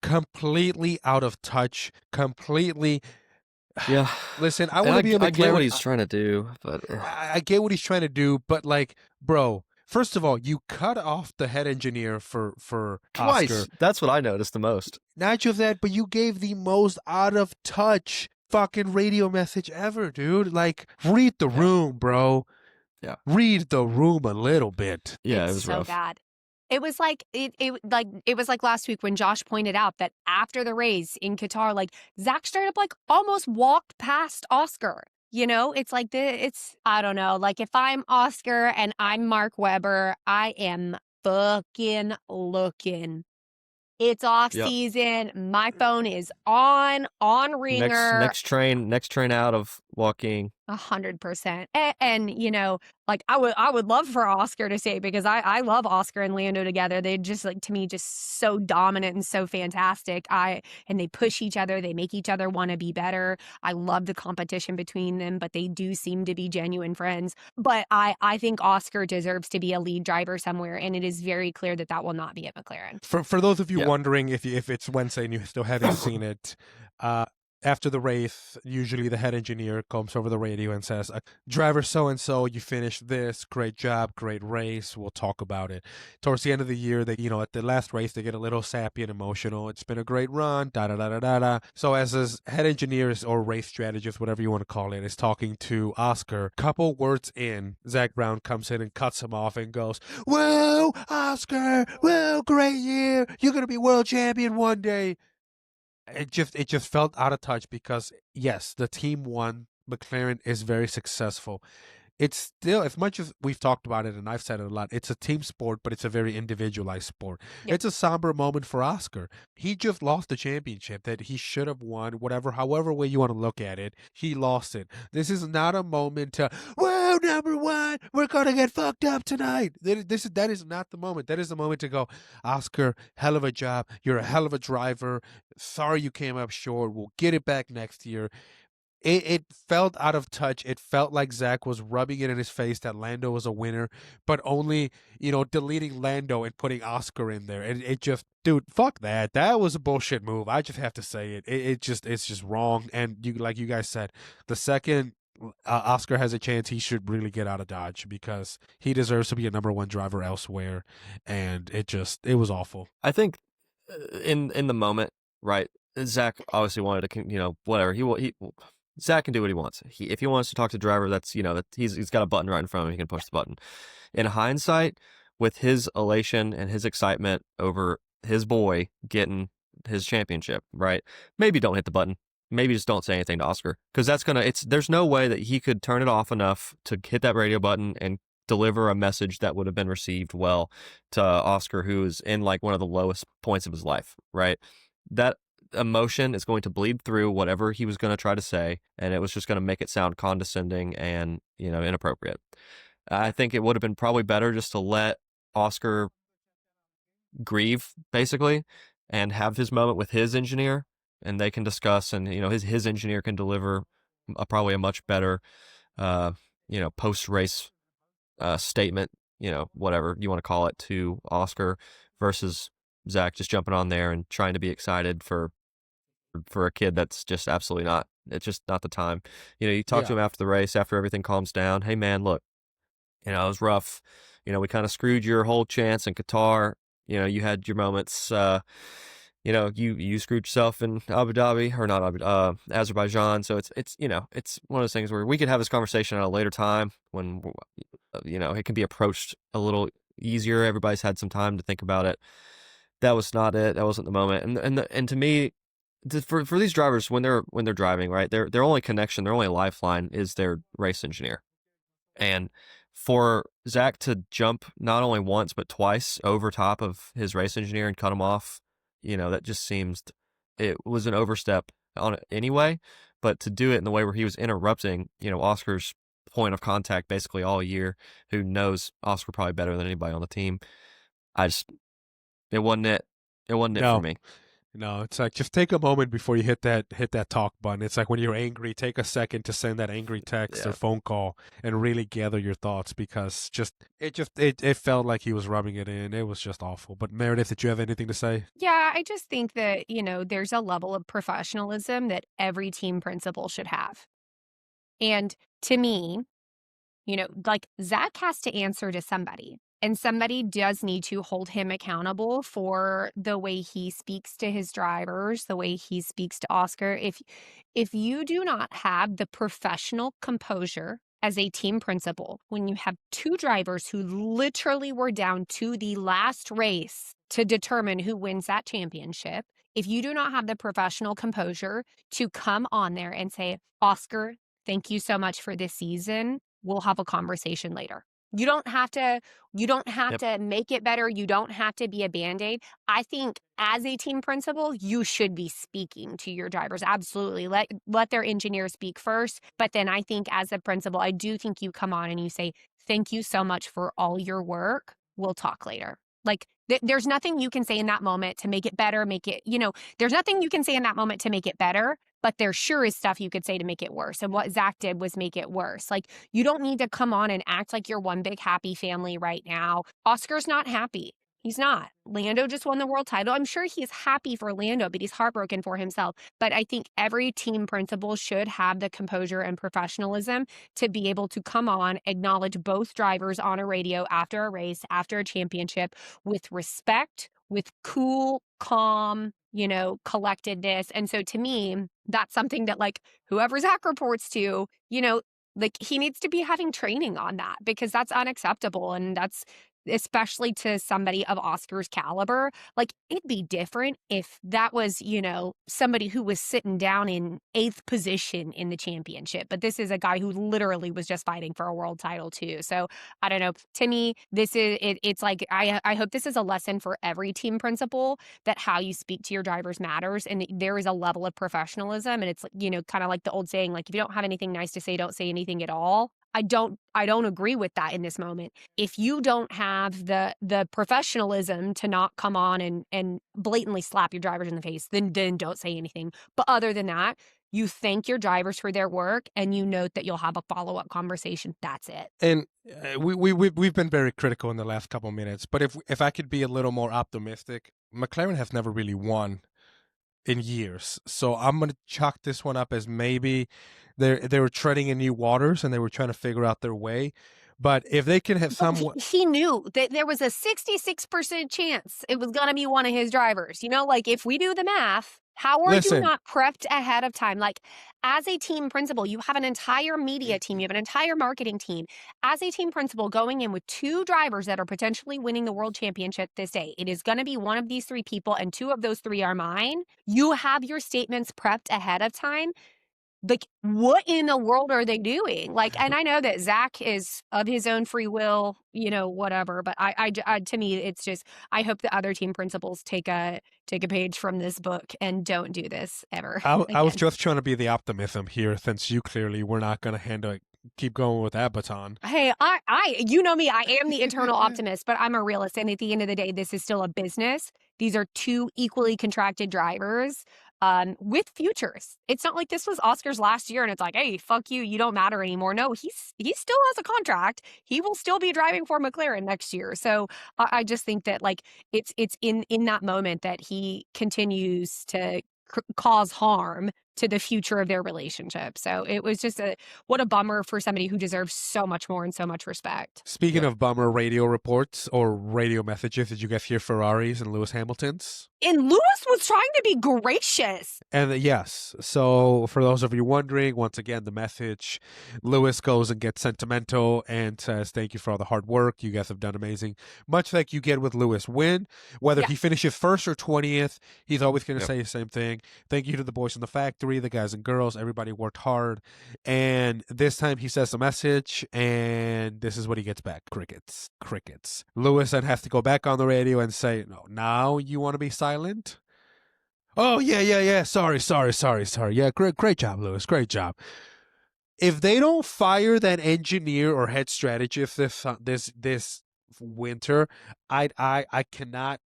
Completely out of touch. Completely. Yeah. Listen, I And want to be a I get what McLaren. he's trying to do, but I get what he's trying to do, but like, bro. First of all, you cut off the head engineer for twice. Oscar. That's what I noticed the most. Not just that, but you gave the most out of touch fucking radio message ever, dude. Like, read the room, bro. Yeah. Read the room a little bit. Yeah, It's it was so rough. bad. It was like it was like last week when Josh pointed out that after the race in Qatar, like Zach straight up like almost walked past Oscar. You know, it's like it's I don't know. Like if I'm Oscar and I'm Mark Webber, I am fucking looking. It's off Yep. season. My phone is on ringer. Next train out of Joaquin. 100%. And you know, like I would love for Oscar to say, because I love Oscar and Lando together. They just like, to me, just so dominant and so fantastic. And they push each other, they make each other want to be better. I love the competition between them, but they do seem to be genuine friends. But I think Oscar deserves to be a lead driver somewhere, and it is very clear that that will not be at McLaren. For those of you Yeah. wondering if it's Wednesday and you still haven't seen it, after the race, usually the head engineer comes over the radio and says, driver so-and-so, you finished this, great job, great race, we'll talk about it. Towards the end of the year, they, at the last race, they get a little sappy and emotional. It's been a great run, da-da-da-da-da-da. So as his head engineer or race strategist, whatever you want to call it, is talking to Oscar, couple words in, Zach Brown comes in and cuts him off and goes, "Whoa, Oscar, whoa, great year, you're going to be world champion one day." It just felt out of touch because yes, the team won. McLaren is very successful. It's still, as much as we've talked about it and I've said it a lot, it's a team sport, but it's a very individualized sport. Yep. It's a somber moment for Oscar. He just lost the championship that he should have won, however way you want to look at it. He lost it. This is not a moment to, whoa, number one, we're going to get fucked up tonight. That is not the moment. That is the moment to go, Oscar, hell of a job. You're a hell of a driver. Sorry you came up short. We'll get it back next year. It felt out of touch. It felt like Zach was rubbing it in his face that Lando was a winner, but only, deleting Lando and putting Oscar in there. And it just, dude, fuck that. That was a bullshit move. I just have to say it. It's just wrong. And like you guys said, the second Oscar has a chance, he should really get out of Dodge because he deserves to be a number one driver elsewhere. And it was awful. I think in the moment, right? Zach obviously wanted to, whatever he Zach can do what he wants. If he wants to talk to the driver, that's that he's got a button right in front of him. He can push the button. In hindsight, with his elation and his excitement over his boy getting his championship, right? Maybe don't hit the button. Maybe just don't say anything to Oscar, because there's no way that he could turn it off enough to hit that radio button and deliver a message that would have been received well to Oscar, who is in like one of the lowest points of his life, right? That emotion is going to bleed through whatever he was going to try to say, and it was just going to make it sound condescending and inappropriate. I think it would have been probably better just to let Oscar grieve, basically, and have his moment with his engineer, and they can discuss, and his engineer can deliver probably a much better post-race statement, whatever you want to call it, to Oscar, versus Zach just jumping on there and trying to be excited for a kid that's just absolutely not. It's just not the time. You talk to him after the race, after everything calms down. Hey man, look, it was rough. We kind of screwed your whole chance in Qatar. You had your moments. You screwed yourself in Abu Dhabi, or not Azerbaijan. So it's one of those things where we could have this conversation at a later time when it can be approached a little easier. Everybody's had some time to think about it. That was not it. That wasn't the moment. And to me, for these drivers when they're driving, right? Their only connection, their only lifeline is their race engineer. And for Zach to jump not only once but twice over top of his race engineer and cut him off, that just seems it was an overstep on it anyway. But to do it in the way where he was interrupting, Oscar's point of contact basically all year, who knows Oscar probably better than anybody on the team. It wasn't it. It wasn't it for me. No, it's like just take a moment before you hit that talk button. It's like when you're angry, take a second to send that angry text or phone call and really gather your thoughts, because it felt like he was rubbing it in. It was just awful. But Meredith, did you have anything to say? Yeah, I just think that, there's a level of professionalism that every team principal should have. And to me, like Zach has to answer to somebody. And somebody does need to hold him accountable for the way he speaks to his drivers, the way he speaks to Oscar. If you do not have the professional composure as a team principal, when you have two drivers who literally were down to the last race to determine who wins that championship, if you do not have the professional composure to come on there and say, Oscar, thank you so much for this season, we'll have a conversation later. You don't have to make it better. You don't have to be a Band-Aid. I think as a team principal, you should be speaking to your drivers. Absolutely. Let their engineer speak first. But then I think as a principal, I do think you come on and you say, thank you so much for all your work. We'll talk later. Like there's nothing you can say in that moment to make it better, there's nothing you can say in that moment to make it better, but there sure is stuff you could say to make it worse. And what Zach did was make it worse. Like, you don't need to come on and act like you're one big happy family right now. Oscar's not happy. He's not. Lando just won the world title. I'm sure he's happy for Lando, but he's heartbroken for himself. But I think every team principal should have the composure and professionalism to be able to come on, acknowledge both drivers on a radio after a race, after a championship, with respect, with cool, calm, collectedness. And so to me, that's something that like whoever Zach reports to, like he needs to be having training on that, because that's unacceptable. And that's especially to somebody of Oscar's caliber. Like, it'd be different if that was, somebody who was sitting down in 8th position in the championship. But this is a guy who literally was just fighting for a world title too. So I don't know. To me, this is it's like I hope this is a lesson for every team principal, that how you speak to your drivers matters, and there is a level of professionalism. And it's kind of like the old saying, like, if you don't have anything nice to say, don't say anything at all. I don't agree with that in this moment. If you don't have the professionalism to not come on and blatantly slap your drivers in the face, then don't say anything. But other than that, you thank your drivers for their work and you note that you'll have a follow-up conversation. That's it. And we've been very critical in the last couple of minutes, but if I could be a little more optimistic, McLaren has never really won in years. So I'm going to chalk this one up as maybe they were treading in new waters and they were trying to figure out their way. But if they can have someone... He knew that there was a 66% chance it was going to be one of his drivers. Like, if we do the math, how are you not prepped ahead of time? Like, as a team principal, you have an entire media team, you have an entire marketing team. As a team principal, going in with 2 drivers that are potentially winning the world championship this day, it is going to be one of these 3 people, and 2 of those 3 are mine. You have your statements prepped ahead of time. Like, what in the world are they doing? Like, and I know that Zach is of his own free will, whatever. But I to me, it's just, I hope the other team principals take a page from this book and don't do this ever. I was just trying to be the optimism here, since you clearly were not going to handle it. Keep going with that baton. Hey, you know me, I am the internal optimist, but I'm a realist. And at the end of the day, this is still a business. These are 2 equally contracted drivers. With futures. It's not like this was Oscar's last year and it's like, hey, fuck you, you don't matter anymore. No, he still has a contract. He will still be driving for McLaren next year. So I just think that, like, it's in that moment that he continues to cause harm to the future of their relationship. So it was just what a bummer for somebody who deserves so much more and so much respect. Speaking Yeah. of bummer radio reports or radio messages, did you guys hear Ferraris and Lewis Hamilton's? And Lewis was trying to be gracious. And yes, so for those of you wondering, once again, the message, Lewis goes and gets sentimental and says, thank you for all the hard work. You guys have done amazing. Much like you get with Lewis win, whether Yeah. he finishes first or 20th, he's always going to Yep. say the same thing. Thank you to the boys in the factory, the guys and girls, everybody worked hard. And this time he says the message, and this is what he gets back. Crickets. Crickets. Lewis then has to go back on the radio and say, no, now you want to be silent? Oh, yeah. Sorry. Yeah, great job, Lewis. Great job. If they don't fire that engineer or head strategist this winter, I cannot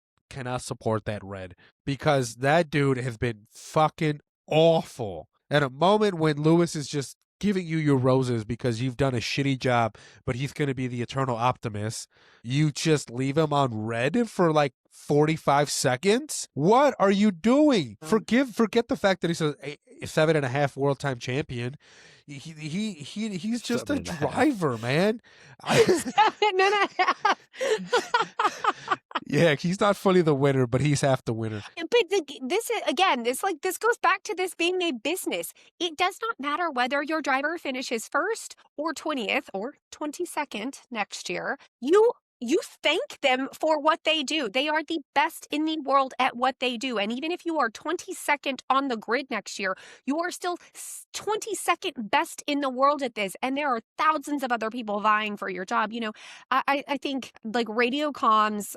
support that red, because that dude has been fucking awful. At a moment when Lewis is just giving you your roses because you've done a shitty job, but he's going to be the eternal optimist, you just leave him on red for like 45 seconds? What are you doing? Forget the fact that he's a 7.5 world time champion. He's just a 7.5. driver, man. 7.5. Yeah, he's not fully the winner, but he's half the winner. But this is, again, this goes back to this being a business. It does not matter whether your driver finishes first or 20th or 22nd next year. You thank them for what they do. They are the best in the world at what they do. And even if you are 22nd on the grid next year, you are still 22nd best in the world at this. And there are thousands of other people vying for your job. You know, I think like radio comms,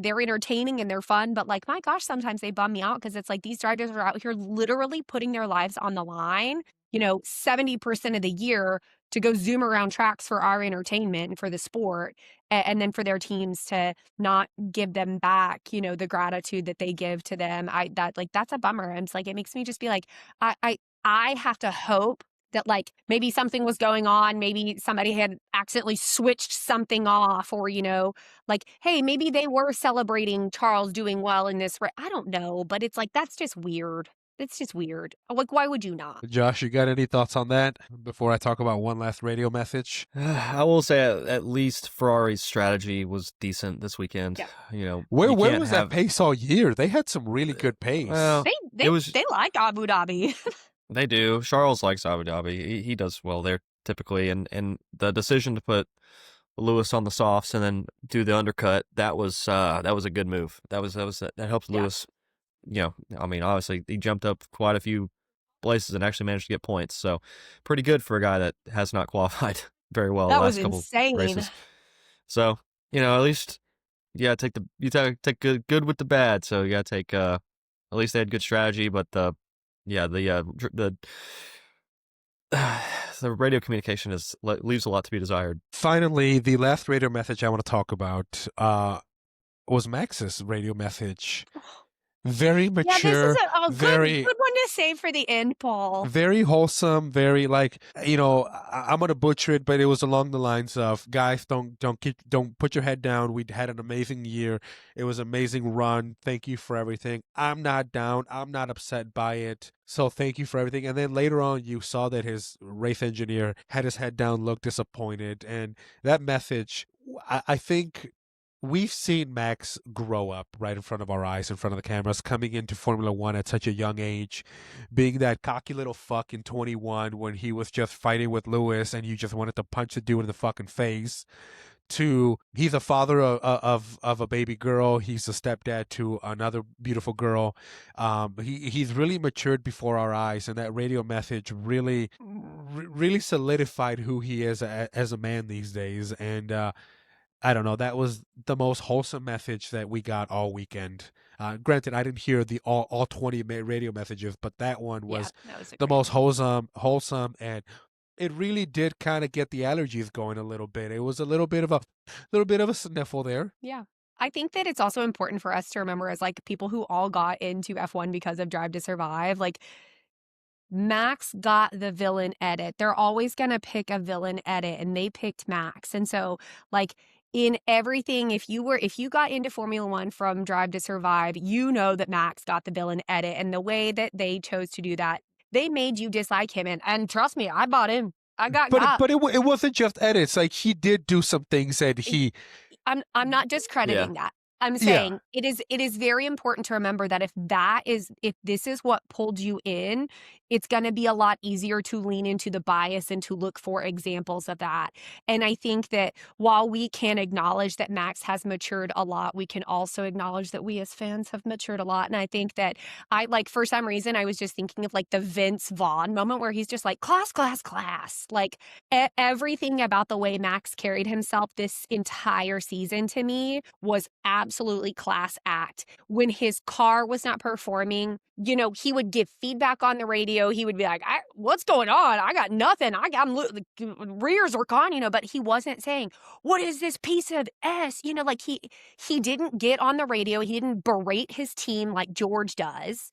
they're entertaining and they're fun, but like, my gosh, sometimes they bum me out because it's like these drivers are out here literally putting their lives on the line, 70% of the year to go zoom around tracks for our entertainment and for the sport, and then for their teams to not give them back, the gratitude that they give to them. That's a bummer. And it's like, it makes me just be like, I have to hope that like maybe something was going on. Maybe somebody had accidentally switched something off, or, like, hey, maybe they were celebrating Charles doing well in this. I don't know, but it's like, that's just weird. It's just weird. Like, why would you not? Josh, you got any thoughts on that before I talk about one last radio message? I will say at least Ferrari's strategy was decent this weekend. Yeah. Where you can't was have- that pace all year? They had some really good pace. Well, They like Abu Dhabi. They do. Charles likes Abu Dhabi. He does well there typically, and the decision to put Lewis on the softs and then do the undercut, that was a good move. That helped Yeah. Lewis. Obviously he jumped up quite a few places and actually managed to get points. So pretty good for a guy that has not qualified very well That the was last couple insane. races. So at least you take good with the bad. So you gotta take at least they had good strategy, but the radio communication leaves a lot to be desired. Finally, the last radio message I want to talk about was Max's radio message. Very mature, Yeah, this is very good one to save for the end, Paul. very wholesome, very like, I'm gonna butcher it, but it was along the lines of, guys, don't put your head down. We had an amazing year. It was an amazing run. Thank you for everything. I'm not down. I'm not upset by it. So thank you for everything. And then later on, you saw that his race engineer had his head down, looked disappointed, and that message, I think. We've seen Max grow up right in front of our eyes, in front of the cameras, coming into Formula One at such a young age, being that cocky little fuck in 21 when he was just fighting with Lewis and you just wanted to punch the dude in the fucking face, to he's a father of a baby girl. He's a stepdad to another beautiful girl. He's really matured before our eyes, and that radio message really solidified who he is as a man these days. And I don't know. That was the most wholesome message that we got all weekend. Granted, I didn't hear the all 20 radio messages, but that one was that was the most wholesome, and it really did kind of get the allergies going a little bit. It was a little bit of a sniffle there. Yeah. I think that it's also important for us to remember, as like people who all got into F1 because of Drive to Survive, like Max got the villain edit. They're always going to pick a villain edit, and they picked Max. And so like in everything, if you got into Formula One from Drive to Survive, you know that Max got the villain edit, and the way that they chose to do that they made you dislike him. And trust me, I bought in. I got But it wasn't just edits. Like he did do some things that I'm not discrediting that. I'm Yeah. saying it is very important to remember that if this is what pulled you in, it's going to be a lot easier to lean into the bias and to look for examples of that. And I think that while we can acknowledge that Max has matured a lot, we can also acknowledge that we as fans have matured a lot. And I think that for some reason, I was just thinking of like the Vince Vaughn moment where he's just like, class, class, class. Like everything about the way Max carried himself this entire season to me was absolutely class act. When his car was not performing, you know, he would give feedback on the radio. He would be like, what's going on? I got nothing. The rears are gone, you know, but he wasn't saying, what is this piece of S? You know, like he didn't get on the radio. He didn't berate his team like George does.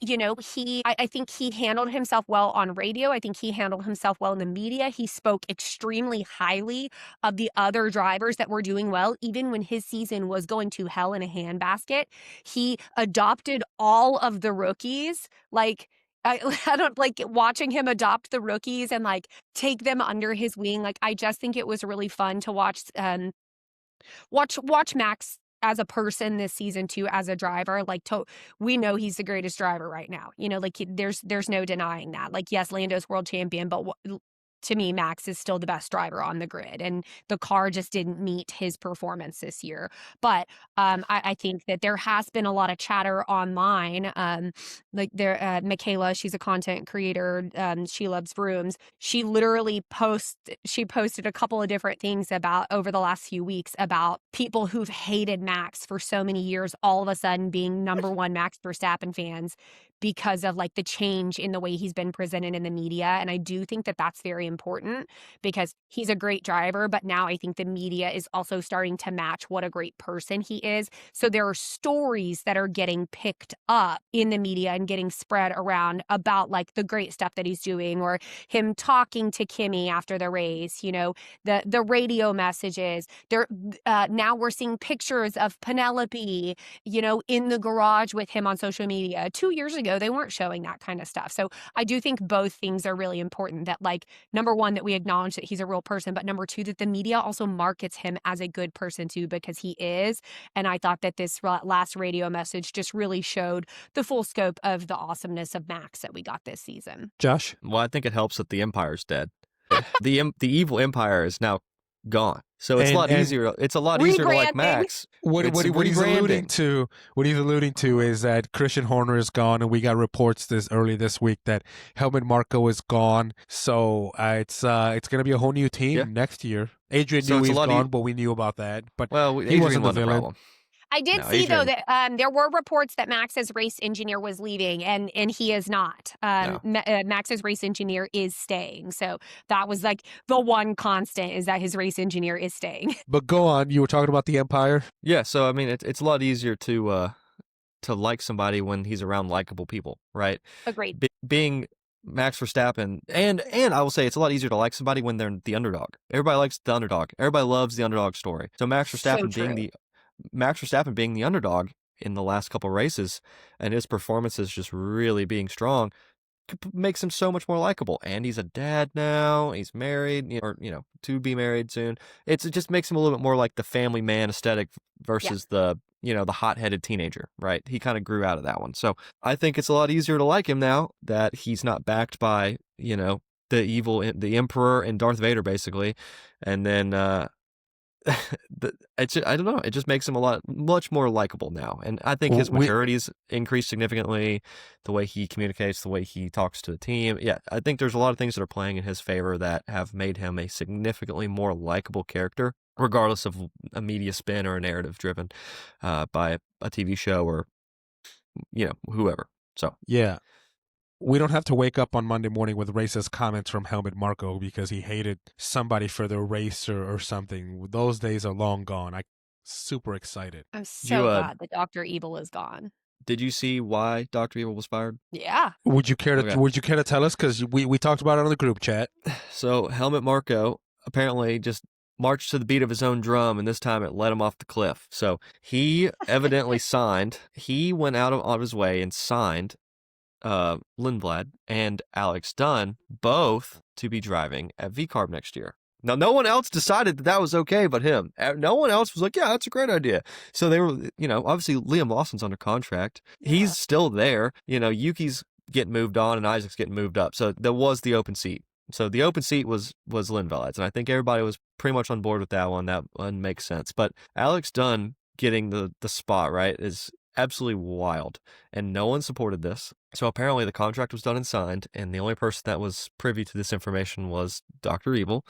I think he handled himself well on radio. I think he handled himself well in the media. He spoke extremely highly of the other drivers that were doing well, even when his season was going to hell in a handbasket. He adopted all of the rookies. Like, I don't like watching him adopt the rookies and like take them under his wing. Like, I just think it was really fun to watch Max as a person this season too, as a driver. Like, we know he's the greatest driver right now. You know, like there's no denying that. Like, yes, Lando's world champion, but to me, Max is still the best driver on the grid, and the car just didn't meet his performance this year. But I think that there has been a lot of chatter online. Michaela, she's a content creator. She loves rooms. She literally posted a couple of different things about over the last few weeks about people who've hated Max for so many years, all of a sudden being number one Max Verstappen fans because of like the change in the way he's been presented in the media. And I do think that that's very important because he's a great driver, but now I think the media is also starting to match what a great person he is. So there are stories that are getting picked up in the media and getting spread around about like the great stuff that he's doing, or him talking to Kimmy after the race, you know, the radio messages. Now we're seeing pictures of Penelope, you know, in the garage with him on social media. 2 years ago, they weren't showing that kind of stuff. So I do think both things are really important, that like, number one, that we acknowledge that he's a real person, but number two, that the media also markets him as a good person too, because he is. And I thought that this last radio message just really showed the full scope of the awesomeness of Max that we got this season. Josh? Well, I think it helps that the Empire's dead. The evil Empire is now gone. So it's a lot easier. It's a lot easier to like Max. What he's alluding to is that Christian Horner is gone, and we got reports early this week that Helmut Marko is gone. So it's going to be a whole new team next year. Adrian knew he's gone, but we knew about that. But he wasn't the villain. Problem. I did see, though, that there were reports that Max's race engineer was leaving, and he is not. Max's race engineer is staying. So that was like the one constant, is that his race engineer is staying. But go on. You were talking about the Empire? Yeah. So, I mean, it's a lot easier to like somebody when he's around likable people, right? Agreed. Being Max Verstappen, and I will say it's a lot easier to like somebody when they're the underdog. Everybody likes the underdog. Everybody loves the underdog story. So Max Verstappen being the underdog in the last couple races, and his performances just really being strong, makes him so much more likable. And he's a dad now. He's married, or to be married soon. It just makes him a little bit more like the family man aesthetic versus the hot-headed teenager, right? He kind of grew out of that one. So I think it's a lot easier to like him now that he's not backed by the Emperor and Darth Vader, basically. And then I don't know. It just makes him much more likable now, and I think his maturity's increased significantly. The way he communicates, the way he talks to the team. Yeah, I think there's a lot of things that are playing in his favor that have made him a significantly more likable character, regardless of a media spin or a narrative driven by a TV show or whoever. So yeah. We don't have to wake up on Monday morning with racist comments from Helmut Marko because he hated somebody for their race or something. Those days are long gone. I'm super excited. I'm so glad that Dr. Evil is gone. Did you see why Dr. Evil was fired? Yeah. Would you care to tell us? Because we talked about it on the group chat. So Helmut Marko apparently just marched to the beat of his own drum, and this time it led him off the cliff. So he evidently signed. He went out of his way and signed Lindblad and Alex Dunn both to be driving at VCARB next year. Now, no one else decided that was okay but him. No one else was like, yeah, that's a great idea. So they were, obviously Liam Lawson's under contract. Yeah. He's still there. Yuki's getting moved on and Isaac's getting moved up. So there was the open seat. So the open seat was Lindvald's, and I think everybody was pretty much on board with that one. That one makes sense. But Alex Dunn getting the spot, right, is absolutely wild, and no one supported this. So apparently the contract was done and signed, and the only person that was privy to this information was Dr. Evil,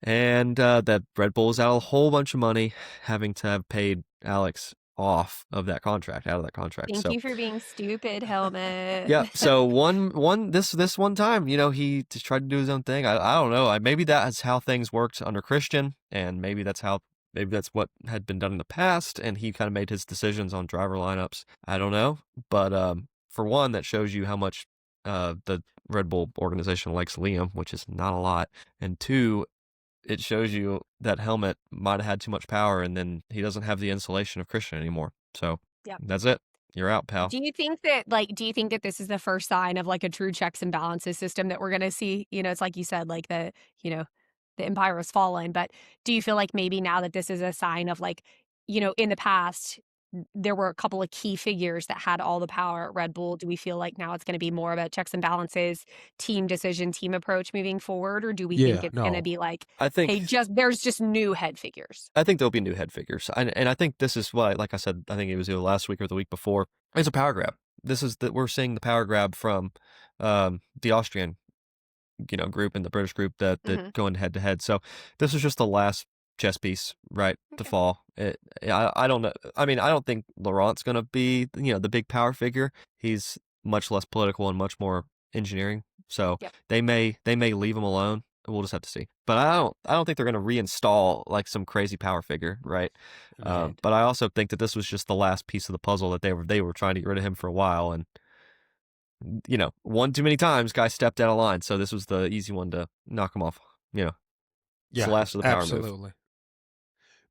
and that Red Bull was out a whole bunch of money, having to have paid Alex out of that contract. Thank you for being stupid, Helmet. Yeah. So this one time, he just tried to do his own thing. I don't know. Maybe that's how things worked under Christian, and maybe that's what had been done in the past, and he kind of made his decisions on driver lineups. I don't know, but for one, that shows you how much the Red Bull organization likes Liam, which is not a lot, and two, it shows you that Helmet might have had too much power, and then he doesn't have the insulation of Christian anymore. So That's it. You're out, pal. Do you think that this is the first sign of like a true checks and balances system that we're going to see? It's like you said, like the empire has fallen, but do you feel like maybe now that this is a sign of like, in the past, there were a couple of key figures that had all the power at Red Bull. Do we feel like now it's going to be more about checks and balances, team decision, team approach moving forward? Or do we think it's going to be like, I think, hey, there's just new head figures? I think there'll be new head figures. And I think this is why, like I said, I think it was either last week or the week before, it's a power grab. We're seeing the power grab from the Austrian group and the British group that going head to head. So this is just the last chess piece, right, to fall. I don't know. I mean, I don't think Laurent's going to be, the big power figure. He's much less political and much more engineering. So they may leave him alone. We'll just have to see. But I don't think they're going to reinstall like some crazy power figure, right? But I also think that this was just the last piece of the puzzle that they were trying to get rid of him for a while, and one too many times, guys stepped out of line. So this was the easy one to knock him off. It's the last of the power move.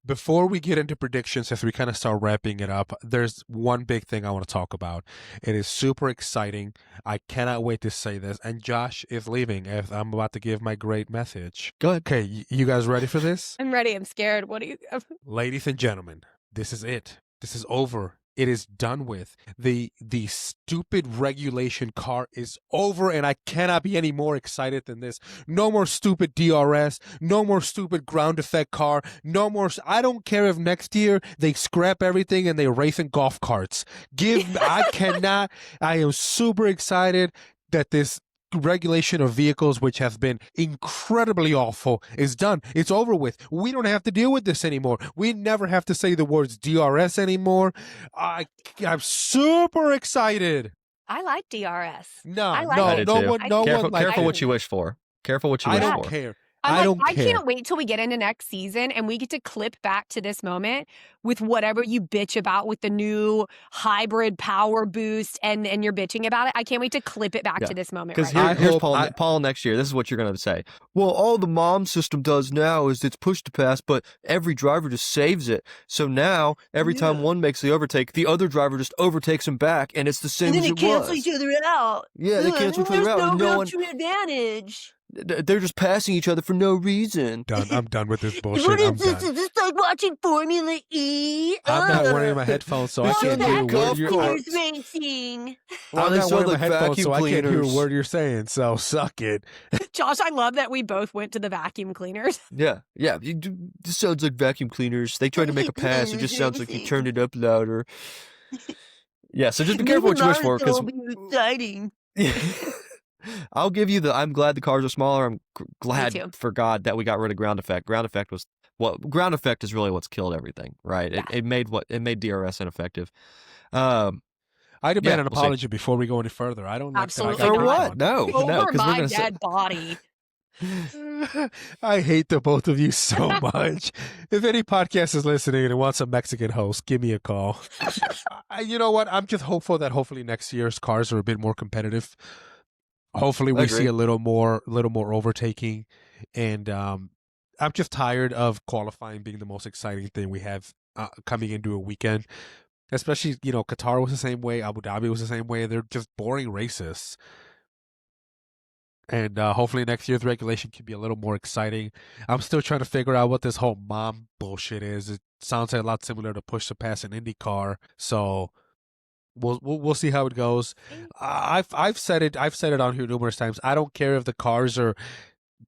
Before we get into predictions, as we kind of start wrapping it up, there's one big thing I want to talk about. It is super exciting. I cannot wait to say this. And Josh is leaving. I'm about to give my great message. Go ahead. Okay, you guys ready for this? I'm ready. I'm scared. What do you... Ladies and gentlemen, this is it. This is over. It is done with. The stupid regulation car is over, and I cannot be any more excited than this. No more stupid DRS. No more stupid ground effect car. No more. I don't care if next year they scrap everything and they race in golf carts. I am super excited that this regulation of vehicles, which has been incredibly awful, is done. It's over with. We don't have to deal with this anymore. We never have to say the words DRS anymore. I'm super excited. I like DRS. No one. Careful what you wish for. Careful what you wish for. I don't care. I can't wait till we get into next season and we get to clip back to this moment with whatever you bitch about with the new hybrid power boost and you're bitching about it. I can't wait to clip it back to this moment. Because right here's Paul next year. This is what you're going to say. Well, all the mom system does now is it's push to pass, but every driver just saves it. So now every time one makes the overtake, the other driver just overtakes him back, and it's the same as it was. And then they cancel each other out. Yeah, they cancel each other out. There's no advantage. They're just passing each other for no reason. I'm done with this bullshit. What is this? Is this like watching Formula E? I'm not wearing my headphones, so I can't hear a word you're racing. I'm not wearing my headphones, so I can't hear a word you're saying. So suck it. Josh, I love that we both went to the vacuum cleaners. Yeah. This sounds like vacuum cleaners. They tried to make a pass. It just sounds like you turned it up louder. Yeah, so just be careful what you wish for. Because exciting. I'll give you I'm glad the cars are smaller. I'm glad for God that we got rid of ground effect. Ground effect is really what's killed everything, right? Yeah. It made DRS ineffective. I demand an apology before we go any further. I don't absolutely for what? No, over my dead body. I hate the both of you so much. If any podcast is listening and wants a Mexican host, give me a call. You know what? I'm just hopeful that hopefully next year's cars are a bit more competitive. Hopefully we see a little more overtaking, and I'm just tired of qualifying being the most exciting thing we have coming into a weekend. Especially, Qatar was the same way. Abu Dhabi was the same way. They're just boring races. And hopefully next year's regulation can be a little more exciting. I'm still trying to figure out what this whole mom bullshit is. It sounds a lot similar to push to pass an IndyCar. So we'll see how it goes. I've said it on here numerous times. I don't care if the cars are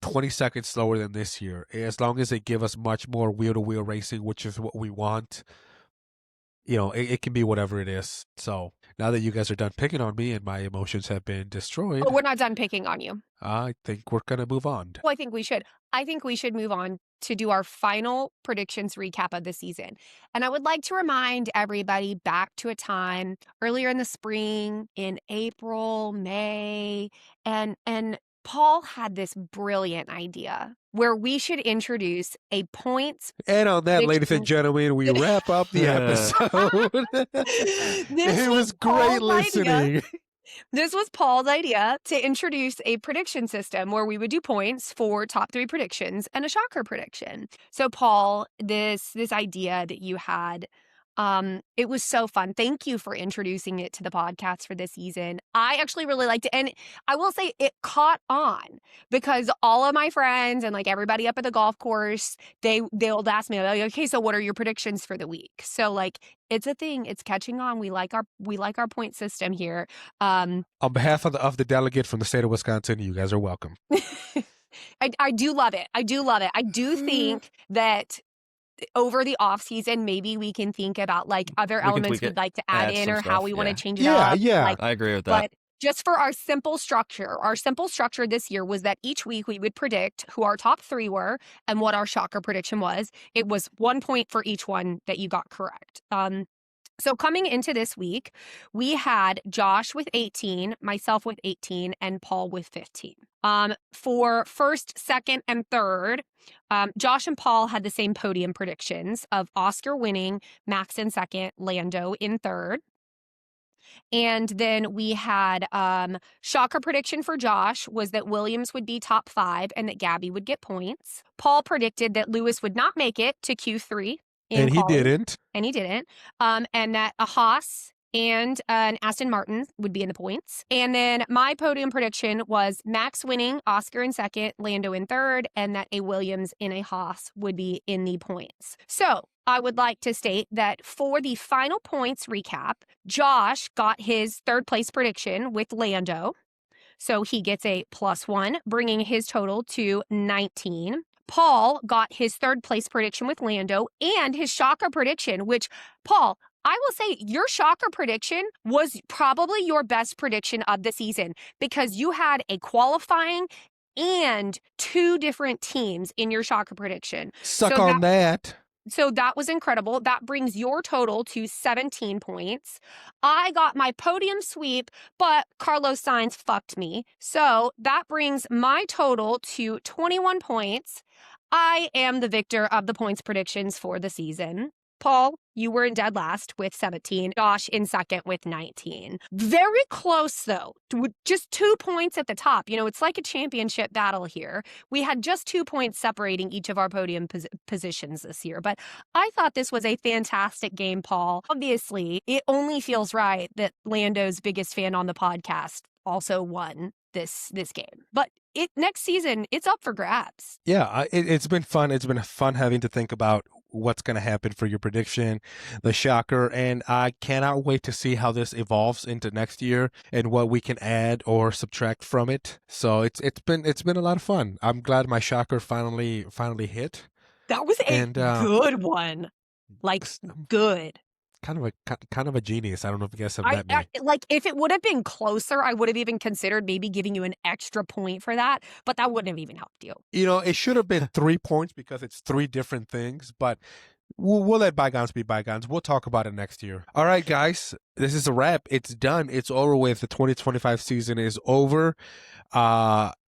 20 seconds slower than this year, as long as they give us much more wheel to wheel racing, which is what we want. It can be whatever it is. So now that you guys are done picking on me and my emotions have been destroyed, Oh, we're not done picking on you. I think we're going to move on. Well, I think we should. I think we should move on to do our final predictions recap of the season. And I would like to remind everybody back to a time earlier in the spring, in April, May, and Paul had this brilliant idea where we should introduce a points. And on that, ladies and prediction- gentlemen, we wrap up the episode. It was great Paul's listening. idea. This was Paul's idea to introduce a prediction system where we would do points for top 3 predictions and a shocker prediction. So, Paul, this idea that you had, it was so fun. Thank you for introducing it to the podcast for this season. I actually really liked it. And I will say it caught on because all of my friends and like everybody up at the golf course, they'll ask me, like, okay, so what are your predictions for the week? So like it's a thing. It's catching on. We like our point system here. On behalf of the delegate from the state of Wisconsin, you guys are welcome. I do love it. I do love it. I do think that over the off season, maybe we can think about like other elements we'd like to add in some or how stuff, we want to yeah. change it up. Yeah. Like, I agree with that. but just for our simple structure this year was that each week we would predict who our top 3 were and what our shocker prediction was. It was 1 point for each one that you got correct. So coming into this week, we had Josh with 18, myself with 18, and Paul with 15. For first, second, and third, Josh and Paul had the same podium predictions of Oscar winning, Max in second, Lando in third. And then we had shocker prediction for Josh was that Williams would be top 5 and that Gabby would get points. Paul predicted that Lewis would not make it to Q3. And he didn't. And he didn't. And that a Haas and an Aston Martin would be in the points. And then my podium prediction was Max winning, Oscar in second, Lando in third, and that a Williams and a Haas would be in the points. So I would like to state that for the final points recap, Josh got his third place prediction with Lando. So he gets a +1, bringing his total to 19. Paul got his third place prediction with Lando and his shocker prediction, which, Paul, I will say your shocker prediction was probably your best prediction of the season because you had a qualifying and 2 different teams in your shocker prediction. Suck on that. So that was incredible. That brings your total to 17 points. I got my podium sweep, but Carlos Sainz fucked me. So that brings my total to 21 points. I am the victor of the points predictions for the season. Paul, you were in dead last with 17. Josh in second with 19. Very close, though. Just 2 points at the top. It's like a championship battle here. We had just 2 points separating each of our podium positions this year. But I thought this was a fantastic game, Paul. Obviously, it only feels right that Lando's biggest fan on the podcast also won this game. But next season, it's up for grabs. Yeah, it's been fun. It's been fun having to think about what's going to happen for your prediction, the shocker, and I cannot wait to see how this evolves into next year and what we can add or subtract from it. So it's been a lot of fun. I'm glad my shocker finally hit. That was a good one. Like good. Kind of a genius. I don't know if you guys have met me. Like if it would have been closer, I would have even considered maybe giving you an extra point for that, but that wouldn't have even helped you. It should have been 3 points because it's 3 different things, but we'll let bygones be bygones. We'll talk about it next year. All right, guys, this is a wrap. It's done. It's over with. The 2025 season is over.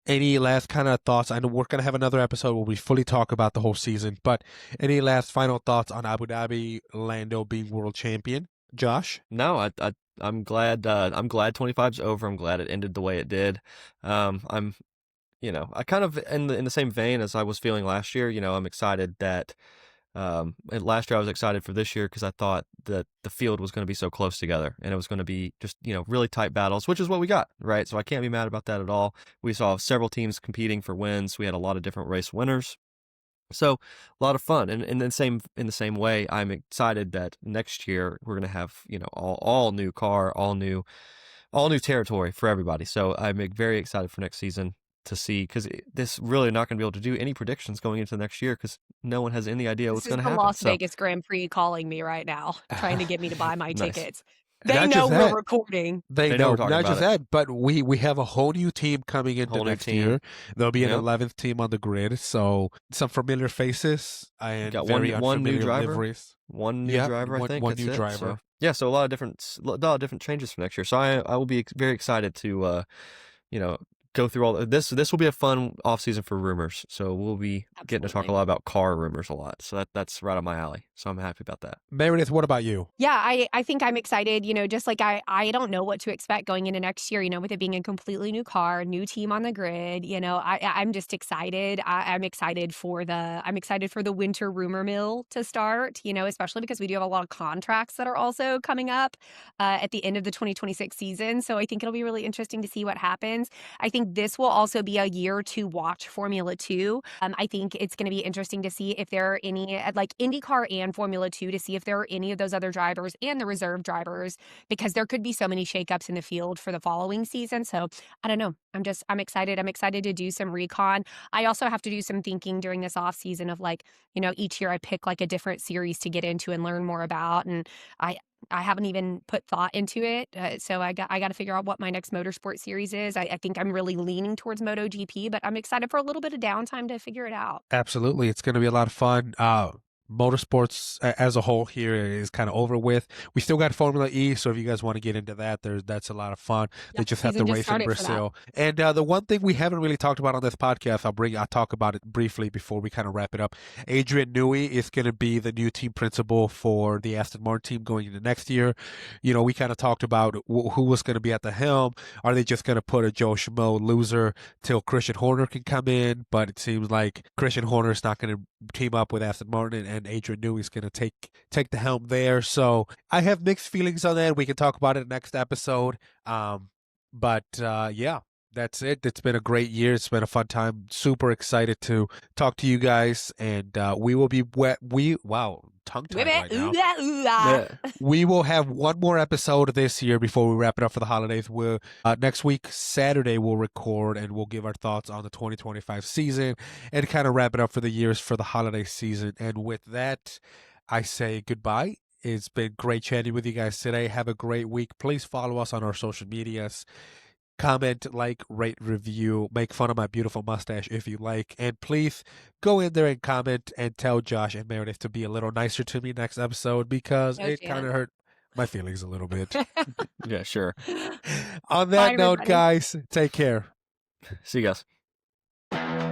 Any last kind of thoughts? I know we're going to have another episode where we fully talk about the whole season, but any last final thoughts on Abu Dhabi, Lando being world champion? Josh? No, I'm glad 25's over. I'm glad it ended the way it did. I'm I kind of in the same vein as I was feeling last year, I'm excited that And last year I was excited for this year because I thought that the field was going to be so close together and it was going to be just, really tight battles, which is what we got, right? So I can't be mad about that at all. We saw several teams competing for wins. We had a lot of different race winners. So a lot of fun. And in the same way, I'm excited that next year we're going to have, all new car, all new territory for everybody. So I'm very excited for next season to see, because this really not going to be able to do any predictions going into next year because no one has any idea what's This is going to the happen. Las So Vegas Grand Prix calling me right now, trying to get me to buy my nice. tickets. They Not know just we're that, recording. they They know know we're talking not about just it. that, but we have a whole new team coming into Whole new next team. year. There'll be an Yep. 11th team on the grid, so some familiar faces and Got very one new unfamiliar driver. liveries. One new Yep, driver, I think. one That's new it. driver. So yeah, so a lot of different changes for next year. So I will be very excited to go through all this. This will be a fun off season for rumors. So we'll be getting to talk a Absolutely. lot about car rumors a lot. So that's right up my alley. So I'm happy about that. Meredith, what about you? Yeah, I think I'm excited, just like I don't know what to expect going into next year, with it being a completely new car, new team on the grid, I'm just excited. I'm excited for the winter rumor mill to start, especially because we do have a lot of contracts that are also coming up at the end of the 2026 season. So I think it'll be really interesting to see what happens. I think this will also be a year to watch Formula 2. I think it's going to be interesting to see if there are any, like IndyCar and Formula 2, to see if there are any of those other drivers and the reserve drivers, because there could be so many shakeups in the field for the following season. So I don't know. I'm excited. I'm excited to do some recon. I also have to do some thinking during this off season of each year I pick like a different series to get into and learn more about. And I haven't even put thought into it. So I got to figure out what my next motorsport series is. I think I'm really leaning towards MotoGP, but I'm excited for a little bit of downtime to figure it out. Absolutely. It's going to be a lot of fun. Motorsports as a whole here is kind of over with. We still got Formula E, so if you guys want to get into that, that's a lot of fun. They just have to race in Brazil. And the one thing we haven't really talked about on this podcast, I'll talk about it briefly before we kind of wrap it up. Adrian Newey is going to be the new team principal for the Aston Martin team going into next year. We kind of talked about who was going to be at the helm. Are they just going to put a Joe Schmo loser till Christian Horner can come in? But it seems like Christian Horner is not going to team up with Aston Martin, and Adrian Newey is going to take the helm there. So I have mixed feelings on that. We can talk about it next episode. But yeah, that's it. It's been a great year. It's been a fun time. Super excited to talk to you guys, and we will be tongue-tied right now. Yeah. We will have one more episode this year before we wrap it up for the holidays. Next week, Saturday, we'll record and we'll give our thoughts on the 2025 season and kind of wrap it up for the years for the holiday season. And with that, I say goodbye. It's been great chatting with you guys today. Have a great week. Please follow us on our social medias. Comment, like, rate, review, make fun of my beautiful mustache if you like. And please go in there and comment and tell Josh and Meredith to be a little nicer to me next episode, because it kind of hurt my feelings a little bit. Yeah, sure. On that Bye, note, everybody. guys, take care. See you guys.